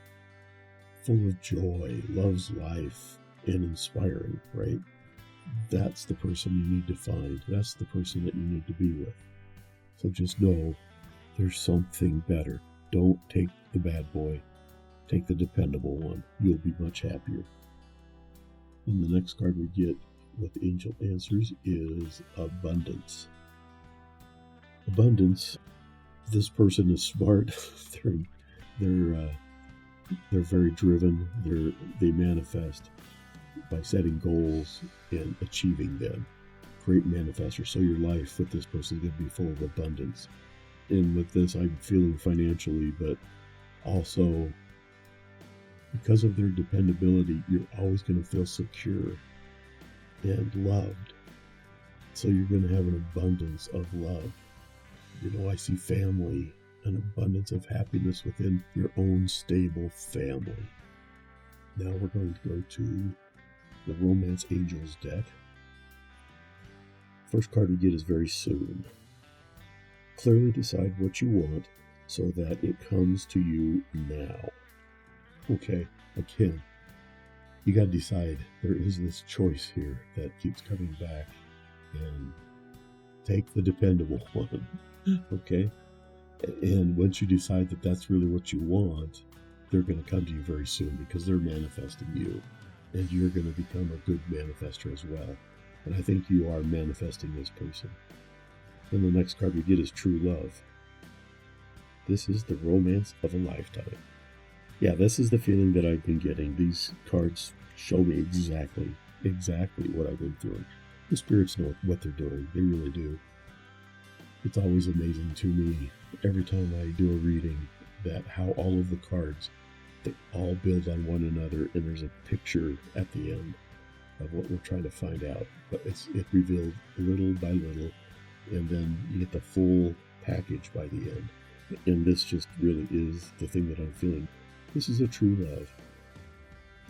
full of joy, loves life, and inspiring, right? That's the person you need to find. That's the person that you need to be with. So just know there's something better. Don't take the bad boy. Take the dependable one. You'll be much happier. And the next card we get with Angel Answers is Abundance. Abundance. This person is smart. they're very driven. They manifest by setting goals and achieving them. Great manifester. So your life with this person is going to be full of abundance. And with this, I'm feeling financially, but also because of their dependability, you're always going to feel secure and loved. So you're going to have an abundance of love. You know, I see family, an abundance of happiness within your own stable family. Now we're going to go to the Romance Angels deck. First card we get is Very Soon. Clearly decide what you want so that it comes to you now. Okay, again, you got to decide. There is this choice here that keeps coming back, and take the dependable one. Okay, and once you decide that that's really what you want, they're going to come to you very soon because they're manifesting you, and you're going to become a good manifester as well. And I think you are manifesting this person. Then the next card we get is True Love. This is the romance of a lifetime. Yeah, this is the feeling that I've been getting. These cards show me exactly what I've been through. The spirits know what they're doing. They really do. It's always amazing to me every time I do a reading that how all of the cards, they all build on one another, and there's a picture at the end of what we're trying to find out. But it's revealed little by little, and then you get the full package by the end. And this just really is the thing that I'm feeling. This is a true love.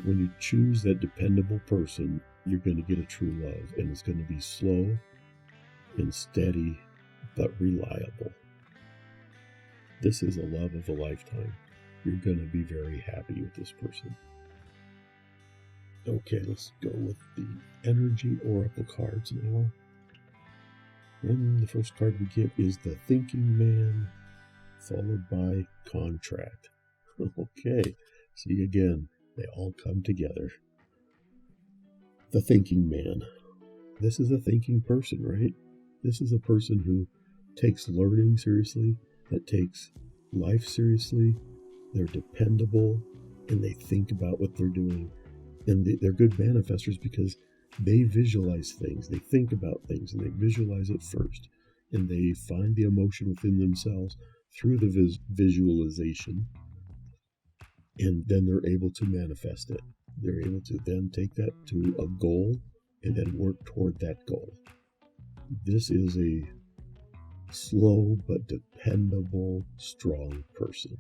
When you choose that dependable person, you're going to get a true love, and it's going to be slow and steady but reliable. This is a love of a lifetime. You're going to be very happy with this person. Okay, let's go with the Energy Oracle cards now. And the first card we get is the Thinking Man, followed by Contract. Okay, see again, They all come together. The thinking man. This is a thinking person, right? This is a person who takes learning seriously, that takes life seriously. They're dependable, and they think about what they're doing. And they're good manifestors because they visualize things. They think about things, and they visualize it first. And they find the emotion within themselves through the visualization. And then they're able to manifest it. They're able to then take that to a goal and then work toward that goal. This is a slow but dependable, strong person.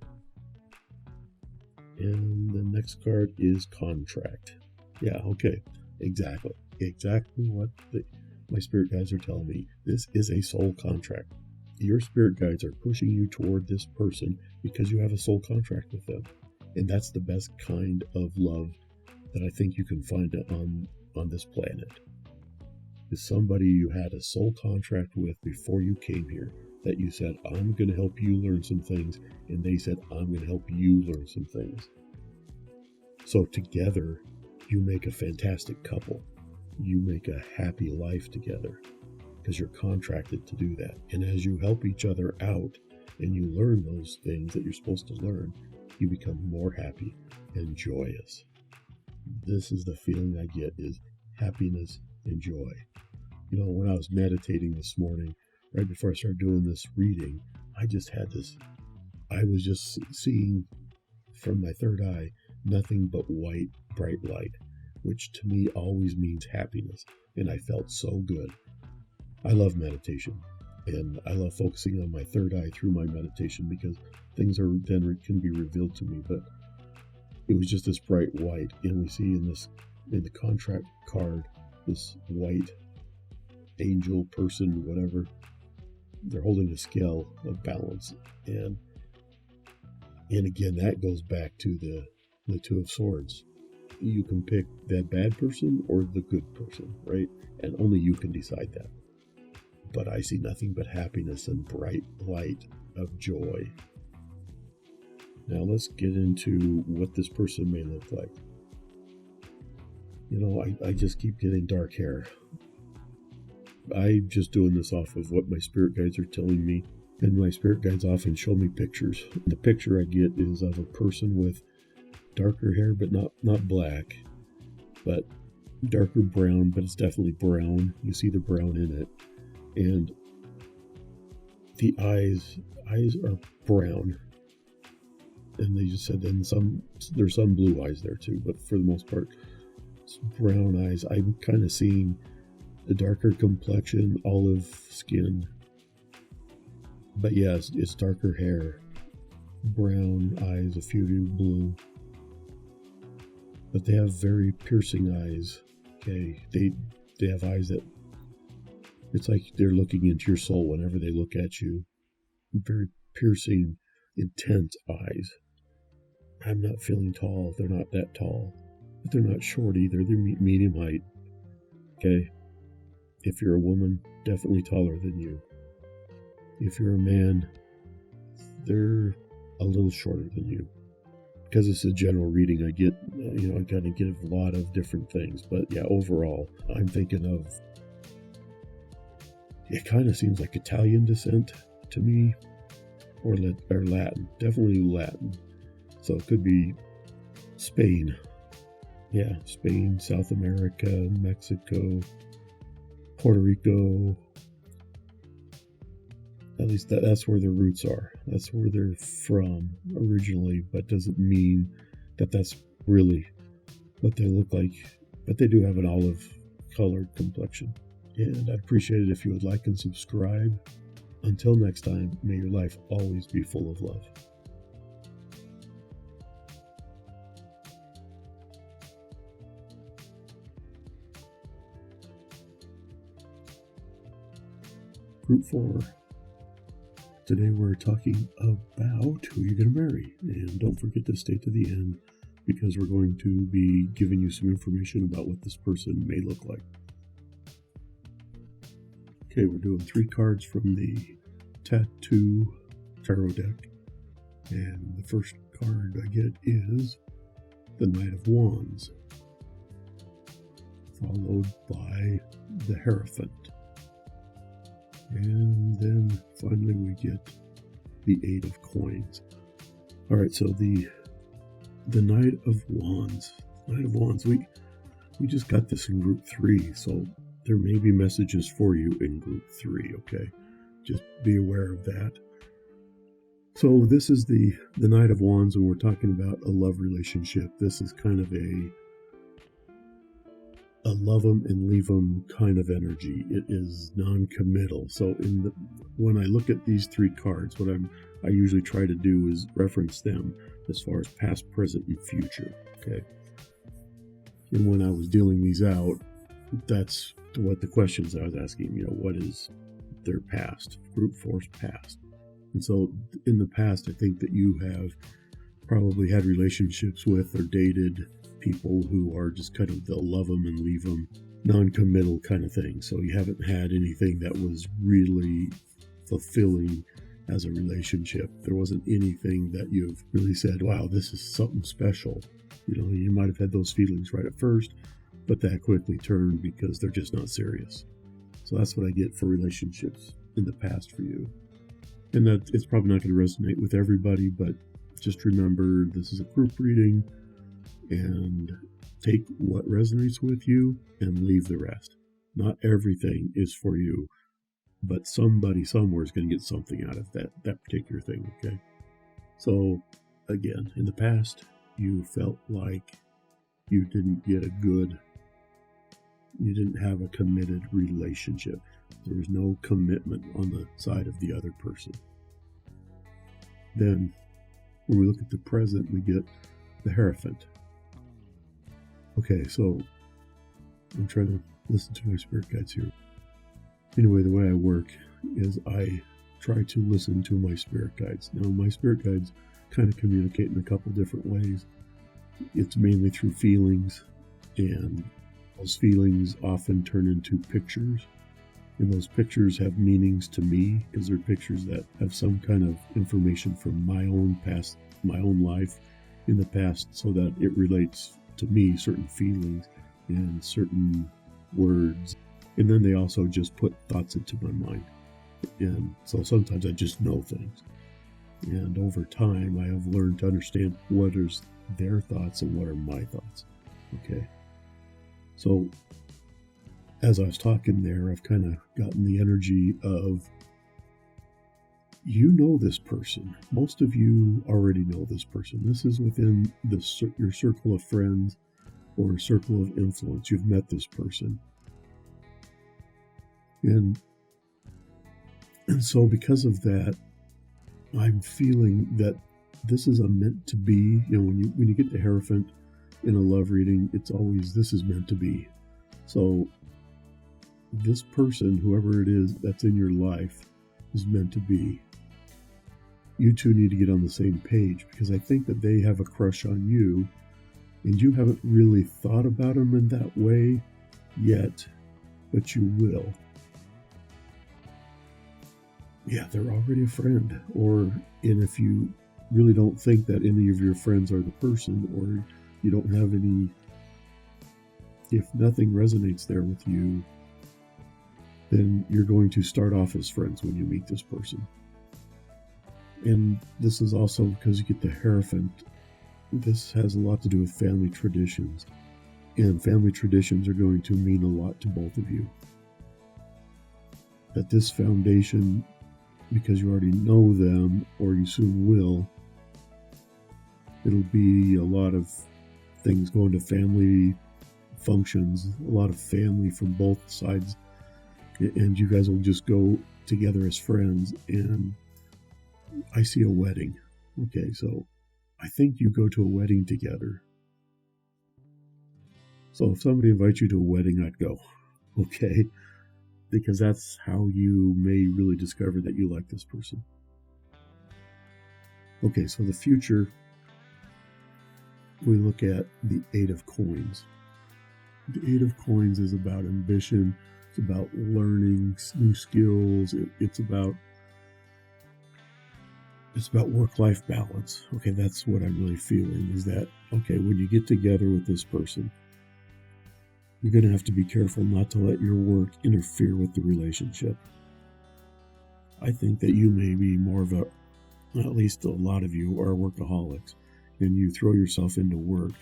And the next card is contract. Yeah, okay. Exactly what my spirit guides are telling me. This is a soul contract. Your spirit guides are pushing you toward this person because you have a soul contract with them. And that's the best kind of love that I think you can find on this planet. Is somebody you had a soul contract with before you came here, that you said, I'm going to help you learn some things, and they said, I'm going to help you learn some things. So together, you make a fantastic couple. You make a happy life together because you're contracted to do that. And as you help each other out and you learn those things that you're supposed to learn, you become more happy and joyous. This is the feeling I get, is happiness and joy. You know, when I was meditating this morning, right before I started doing this reading, I was just seeing from my third eye nothing but white, bright light, which to me always means happiness. And I felt so good. I love meditation, and I love focusing on my third eye through my meditation because things can be revealed to me. But it was just this bright white, and we see in the contract card, this white angel person, whatever, they're holding a scale of balance. And again, that goes back to the Two of Swords. You can pick that bad person or the good person, right? And only you can decide that. But I see nothing but happiness and bright light of joy. Now let's get into what this person may look like. You know, I just keep getting dark hair. I'm just doing this off of what my spirit guides are telling me. And my spirit guides often show me pictures. The picture I get is of a person with darker hair, but not black, but darker brown, but it's definitely brown. You see the brown in it. And the eyes are brown. And they just said, and there's some blue eyes there too, but for the most part, it's brown eyes. I'm kind of seeing the darker complexion, olive skin. But yes, it's darker hair, brown eyes, a few blue. But they have very piercing eyes. Okay, they have eyes that it's like they're looking into your soul whenever they look at you. Very piercing, intense eyes. I'm not feeling tall. They're not that tall. But they're not short either. They're medium height. Okay? If you're a woman, definitely taller than you. If you're a man, they're a little shorter than you. Because it's a general reading, I get, I kind of get a lot of different things. But yeah, overall, I'm thinking of, it kind of seems like Italian descent to me, or Latin, definitely Latin. So it could be Spain. Yeah, Spain, South America, Mexico, Puerto Rico. At least that's where their roots are. That's where they're from originally, but doesn't mean that that's really what they look like. But they do have an olive-colored complexion. And I'd appreciate it if you would like and subscribe. Until next time, may your life always be full of love. Group 4. Today we're talking about who you're going to marry. And don't forget to stay to the end because we're going to be giving you some information about what this person may look like. Okay, we're doing 3 cards from the Tattoo Tarot deck. And the first card I get is the Knight of Wands, followed by the Hierophant. And then finally we get the Eight of Coins. All right, so the Knight of Wands. Knight of Wands, we just got this in group 3, so there may be messages for you in group 3, okay? Just be aware of that. So this is the Knight of Wands, and we're talking about a love relationship. This is kind of a love them and leave them kind of energy. It is non-committal. So when I look at these 3 cards, what I usually try to do is reference them as far as past, present, and future. Okay. And when I was dealing these out, that's what the questions I was asking. What is their past? Group 4's past. And so in the past, I think that you have probably had relationships with or dated people who are just kind of they'll love them and leave them, non-committal kind of thing. So you haven't had anything that was really fulfilling as a relationship. There wasn't anything that you've really said, wow, this is something special. You might have had those feelings right at first, but that quickly turned because they're just not serious. So that's what I get for relationships in the past for you. And that it's probably not going to resonate with everybody, but just remember this is a group reading, and take what resonates with you and leave the rest. Not everything is for you, but somebody somewhere is going to get something out of that particular thing, okay? So, again, in the past, you felt like you didn't have a committed relationship. There was no commitment on the side of the other person. Then, when we look at the present, we get the Hierophant. Okay, so I'm trying to listen to my spirit guides here. Anyway, the way I work is I try to listen to my spirit guides. Now, my spirit guides kind of communicate in a couple different ways. It's mainly through feelings, and those feelings often turn into pictures. And those pictures have meanings to me because they're pictures that have some kind of information from my own past, my own life in the past, so that it relates to me certain feelings and certain words. And then they also just put thoughts into my mind. And so sometimes I just know things. And over time, I have learned to understand what is their thoughts and what are my thoughts. Okay. So as I was talking there, I've kind of gotten the energy of, this person. Most of you already know this person. This is within your circle of friends or circle of influence. You've met this person. And so because of that, I'm feeling that this is a meant to be. When you get the Hierophant in a love reading, it's always, this is meant to be. So this person, whoever it is that's in your life, is meant to be. You two need to get on the same page, because I think that they have a crush on you, and you haven't really thought about them in that way yet, but you will. Yeah, they're already a friend. And if you really don't think that any of your friends are the person, or you don't have any, if nothing resonates there with you, then you're going to start off as friends when you meet this person. And this is also because you get the Hierophant. This has a lot to do with family traditions. And family traditions are going to mean a lot to both of you. That this foundation, because you already know them, or you soon will, it'll be a lot of things going to family functions, a lot of family from both sides, and you guys will just go together as friends. And I see a wedding. Okay, so I think you go to a wedding together. So if somebody invites you to a wedding, I'd go. Okay? Because that's how you may really discover that you like this person. Okay, so the future, we look at the Eight of Coins. The Eight of Coins is about ambition. It's about learning new skills. It's about It's about work-life balance. Okay, that's what I'm really feeling, is that, okay, when you get together with this person, you're going to have to be careful not to let your work interfere with the relationship. I think that you may be more of a, at least a lot of you are workaholics, and you throw yourself into work,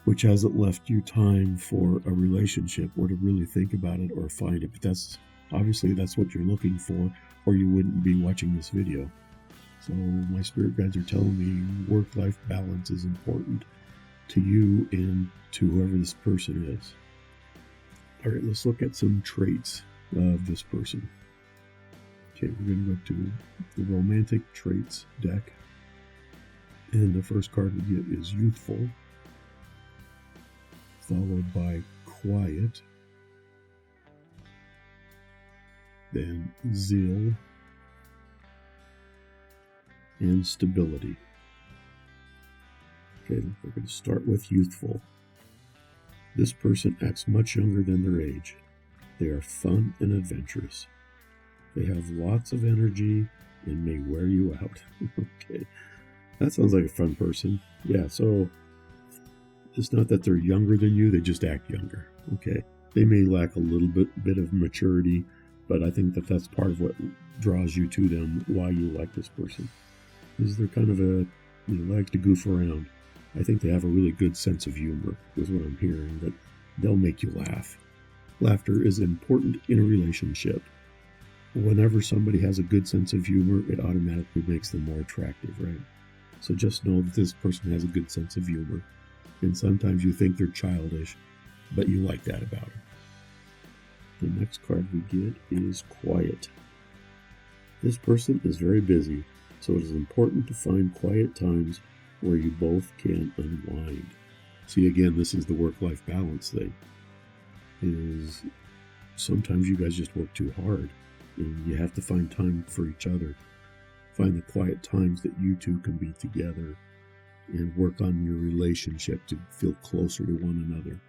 which hasn't left you time for a relationship or to really think about it or find it. But that's what you're looking for, or you wouldn't be watching this video. So my spirit guides are telling me work-life balance is important to you and to whoever this person is. All right, let's look at some traits of this person. Okay, we're going to go to the romantic traits deck. And the first card we get is youthful, followed by quiet, then zeal, and stability. Okay, we're going to start with youthful. This person acts much younger than their age. They are fun and adventurous. They have lots of energy and may wear you out. Okay, that sounds like a fun person. Yeah, so it's not that they're younger than you, they just act younger. Okay, they may lack a little bit of maturity, but I think that that's part of what draws you to them, why you like this person. Is they're kind of like to goof around. I think they have a really good sense of humor, is what I'm hearing, that they'll make you laugh. Laughter is important in a relationship. Whenever somebody has a good sense of humor, it automatically makes them more attractive, right? So just know that this person has a good sense of humor. And sometimes you think they're childish, but you like that about them. The next card we get is quiet. This person is very busy, so it is important to find quiet times where you both can unwind. See, again, this is the work-life balance thing. Is sometimes you guys just work too hard, and you have to find time for each other. Find the quiet times that you two can be together and work on your relationship to feel closer to one another.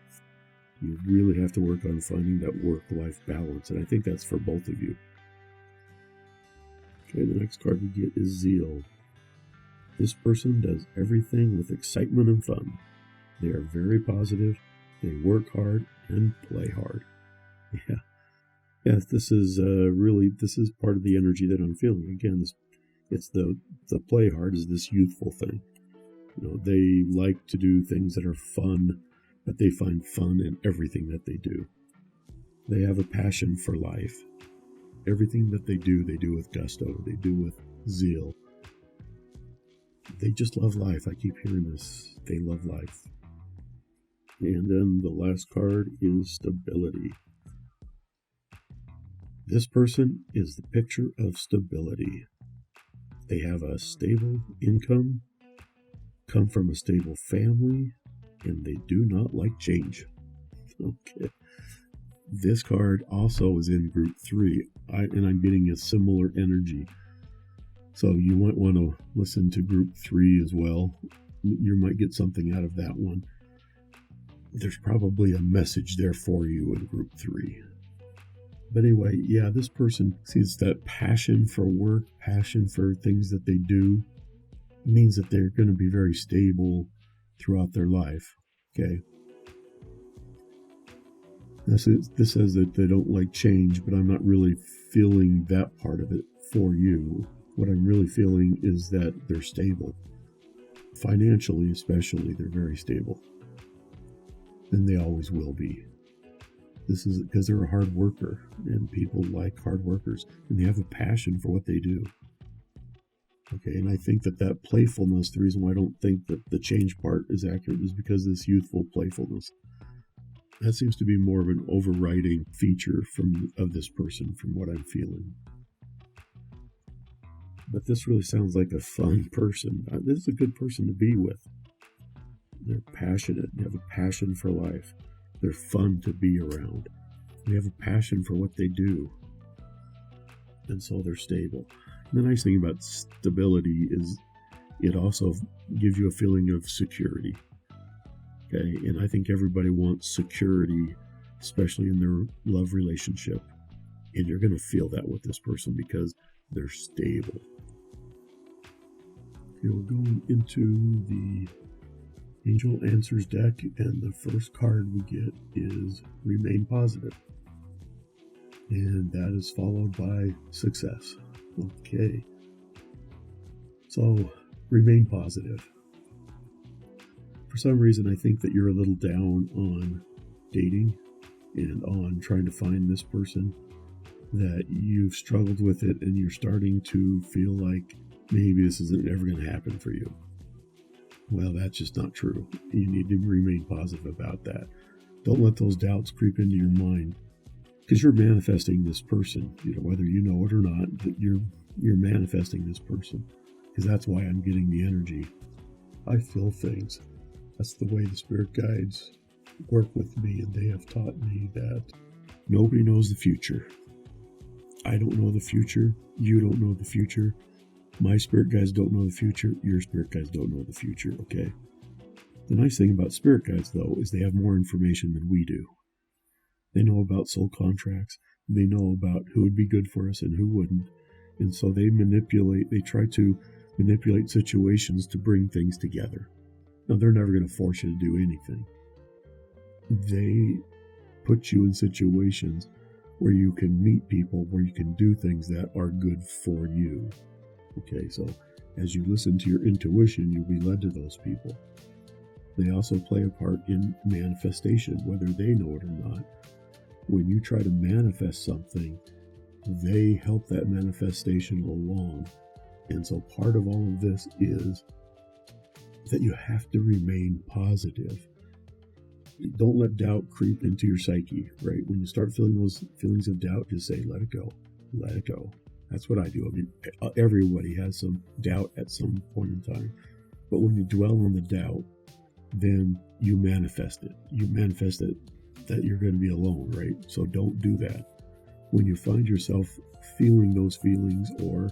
You really have to work on finding that work-life balance, and I think that's for both of you. Okay, the next card we get is zeal. This person does everything with excitement and fun. They are very positive, they work hard, and play hard. Yeah, this is part of the energy that I'm feeling. Again, it's the play hard is this youthful thing. They like to do things that are fun, but they find fun in everything that they do. They have a passion for life. Everything that they do with gusto. They do with zeal. They just love life. I keep hearing this. They love life. And then the last card is stability. This person is the picture of stability. They have a stable income, come from a stable family, and they do not like change. Okay. This card also is in group 3, and I'm getting a similar energy. So you might want to listen to group 3 as well. You might get something out of that one. There's probably a message there for you in group 3. But anyway, yeah, this person sees that passion for work, passion for things that they do, means that they're going to be very stable throughout their life. Okay. This says that they don't like change, but I'm not really feeling that part of it for you. What I'm really feeling is that they're stable. Financially, especially, they're very stable. And they always will be. This is because they're a hard worker, and people like hard workers, and they have a passion for what they do. Okay, and I think that playfulness, the reason why I don't think that the change part is accurate is because of this youthful playfulness. That seems to be more of an overriding feature of this person from what I'm feeling. But this really sounds like a fun person. This is a good person to be with. They're passionate. They have a passion for life. They're fun to be around. They have a passion for what they do. And so they're stable. And the nice thing about stability is it also gives you a feeling of security. Okay, and I think everybody wants security, especially in their love relationship. And you're going to feel that with this person because they're stable. Okay, we're going into the Angel Answers deck, and the first card we get is Remain Positive. And that is followed by Success. Okay. So, remain positive. For some reason, I think that you're a little down on dating and on trying to find this person, that you've struggled with it and you're starting to feel like maybe this isn't ever going to happen for you. Well, that's just not true. You need to remain positive about that. Don't let those doubts creep into your mind, because you're manifesting this person, whether you know it or not, that you're manifesting this person, because that's why I'm getting the energy. I feel things. That's the way the spirit guides work with me, and they have taught me that nobody knows the future. I don't know the future. You don't know the future. My spirit guides don't know the future. Your spirit guides don't know the future, okay? The nice thing about spirit guides, though, is they have more information than we do. They know about soul contracts. They know about who would be good for us and who wouldn't. And so they try to manipulate situations to bring things together. Now, they're never going to force you to do anything. They put you in situations where you can meet people, where you can do things that are good for you. Okay, so as you listen to your intuition, you'll be led to those people. They also play a part in manifestation, whether they know it or not. When you try to manifest something, they help that manifestation along. And so part of all of this is that you have to remain positive. Don't let doubt creep into your psyche, right? When you start feeling those feelings of doubt, just say, let it go. Let it go. That's what I do. I mean, everybody has some doubt at some point in time. But when you dwell on the doubt, then you manifest it. You manifest it that you're going to be alone, right? So don't do that. When you find yourself feeling those feelings or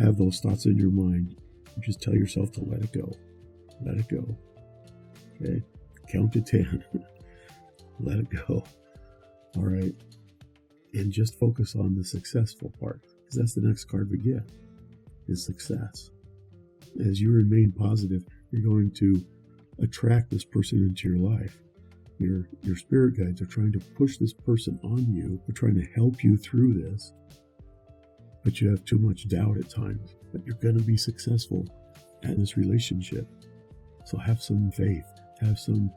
have those thoughts in your mind, just tell yourself to let it go. Let it go. Okay? Count to 10. Let it go. All right. And just focus on the successful part, because that's the next card we get, is success. As you remain positive, you're going to attract this person into your life. Your spirit guides are trying to push this person on you. They're trying to help you through this. But you have too much doubt at times that you're going to be successful at this relationship. So have some faith. Have some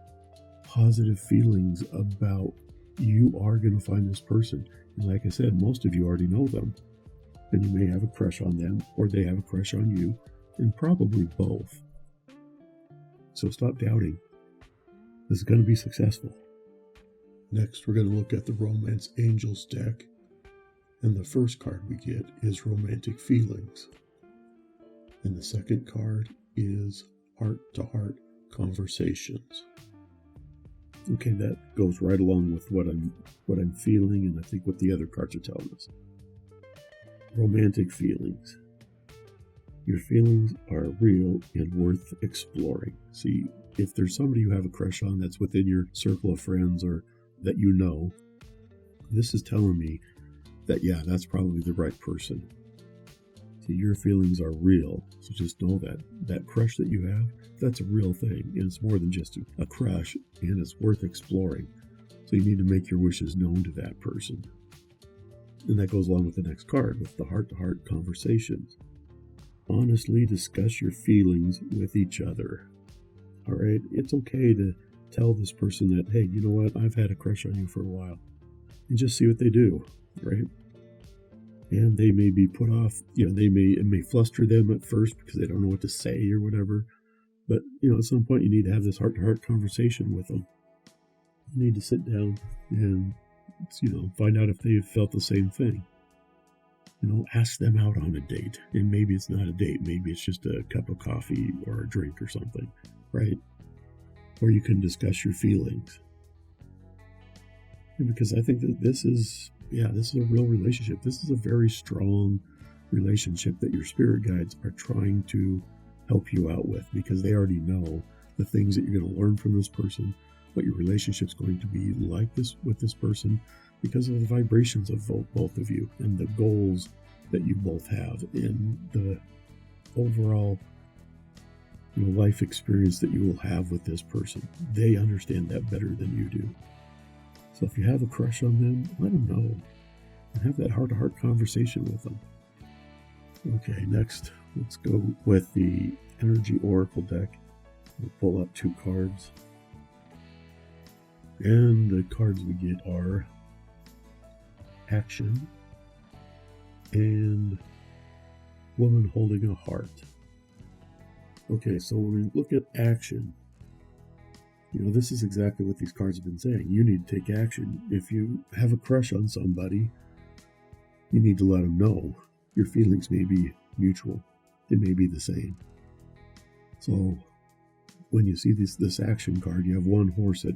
positive feelings about you are going to find this person. And like I said, most of you already know them. And you may have a crush on them, or they have a crush on you, and probably both. So stop doubting. This is going to be successful. Next, we're going to look at the Romance Angels deck. And the first card we get is Romantic Feelings. And the second card is Heart-to-Heart Conversations. Okay, that goes right along with what I'm feeling, and I think what the other cards are telling us. Romantic feelings. Your feelings are real and worth exploring. See, if there's somebody you have a crush on that's within your circle of friends or that you know, this is telling me that, yeah, that's probably the right person. See, your feelings are real, so just know that crush that you have, that's a real thing, and it's more than just a crush, and it's worth exploring. So you need to make your wishes known to that person. And that goes along with the next card, with the heart-to-heart conversations. Honestly discuss your feelings with each other. All right? It's okay to tell this person that, hey, you know what? I've had a crush on you for a while. And just see what they do, right? And they may be put off, it may fluster them at first because they don't know what to say or whatever. But, at some point you need to have this heart-to-heart conversation with them. You need to sit down and, find out if they've felt the same thing. Ask them out on a date. And maybe it's not a date. Maybe it's just a cup of coffee or a drink or something, right? Or you can discuss your feelings. And because I think that this is a real relationship. This is a very strong relationship that your spirit guides are trying to help you out with, because they already know the things that you're going to learn from this person, what your relationship's going to be like with this person, because of the vibrations of both of you and the goals that you both have, and the overall, life experience that you will have with this person. They understand that better than you do. So if you have a crush on them, let them know and have that heart-to-heart conversation with them. Okay, next, let's go with the Energy Oracle deck. We'll pull up 2 cards. And the cards we get are Action and Woman Holding a Heart. Okay, so when we look at action, this is exactly what these cards have been saying. You need to take action. If you have a crush on somebody, you need to let them know. Your feelings may be mutual. They may be the same. So when you see this action card, you have one horse that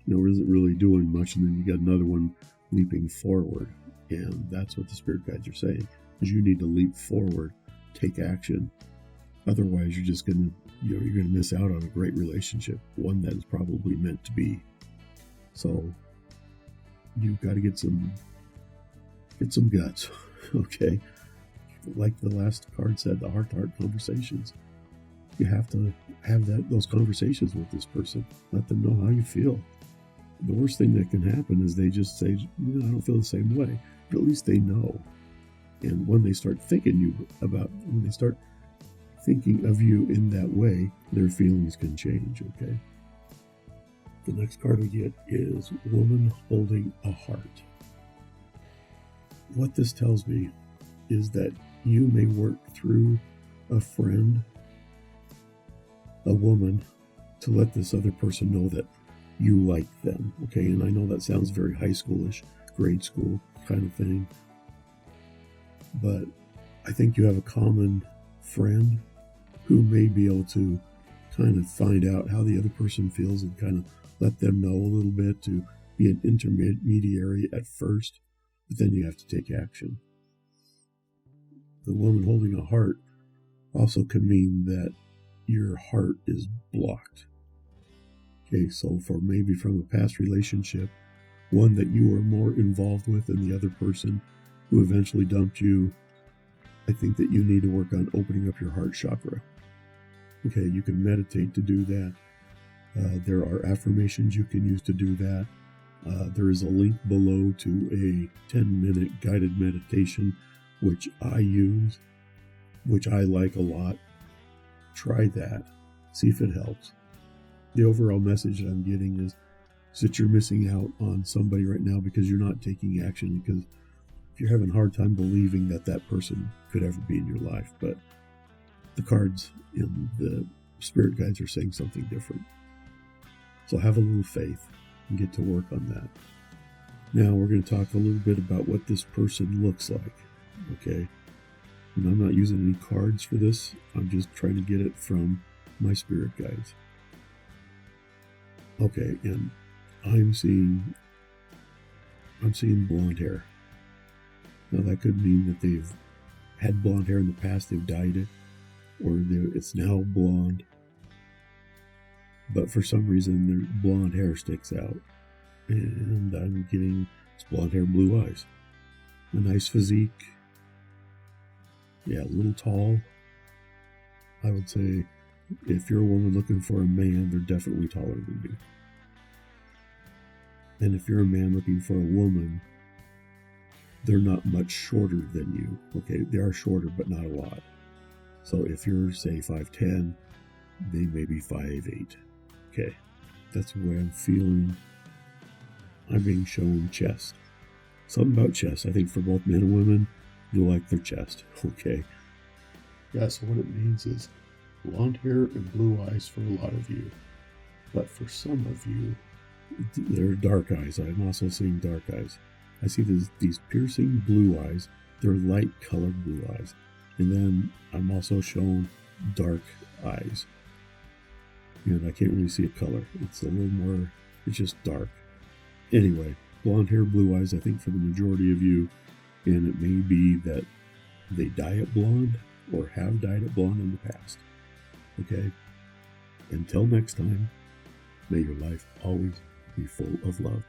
isn't really doing much, and then you got another one leaping forward. And that's what the spirit guides are saying, is you need to leap forward, take action. Otherwise, you're just gonna miss out on a great relationship, one that is probably meant to be. So you've got to get some guts, okay? Like the last card said, the heart-to-heart conversations. You have to have those conversations with this person. Let them know how you feel. The worst thing that can happen is they just say, I don't feel the same way. But at least they know. And when they start thinking of you in that way, their feelings can change, okay? The next card we get is Woman Holding a Heart. What this tells me is that you may work through a friend, a woman, to let this other person know that you like them, okay? And I know that sounds very high schoolish, grade school kind of thing, but I think you have a common friend who may be able to kind of find out how the other person feels and kind of let them know a little bit, to be an intermediary at first, but then you have to take action. The woman holding a heart also can mean that your heart is blocked. Okay, so maybe from a past relationship, one that you were more involved with than the other person who eventually dumped you, I think that you need to work on opening up your heart chakra. Okay, you can meditate to do that. There are affirmations you can use to do that. There is a link below to a 10-minute guided meditation, which I use, which I like a lot. Try that. See if it helps. The overall message that I'm getting is that you're missing out on somebody right now because you're not taking action, because you're having a hard time believing that that person could ever be in your life. But the cards and the spirit guides are saying something different. So have a little faith and get to work on that. Now we're going to talk a little bit about what this person looks like. Okay? And I'm not using any cards for this. I'm just trying to get it from my spirit guides. Okay, and I'm seeing blonde hair. Now that could mean that they've had blonde hair in the past, they've dyed it, or it's now blonde. But for some reason, their blonde hair sticks out. And I'm getting blonde hair, blue eyes. A nice physique. Yeah, a little tall. I would say if you're a woman looking for a man, they're definitely taller than you. And if you're a man looking for a woman, they're not much shorter than you. Okay, they are shorter, but not a lot. So if you're, say, 5'10", they may be 5'8". Okay, that's the way I'm feeling. I'm being shown chest. Something about chest. I think for both men and women, you'll like their chest. Okay. Yeah, so what it means is blonde hair and blue eyes for a lot of you. But for some of you, they're dark eyes. I'm also seeing dark eyes. I see these piercing blue eyes. They're light colored blue eyes. And then I'm also shown dark eyes. And I can't really see a color. It's a little more, it's just dark. Anyway, blonde hair, blue eyes, I think for the majority of you. And it may be that they dye it blonde or have dyed it blonde in the past. Okay? Until next time, may your life always be full of love.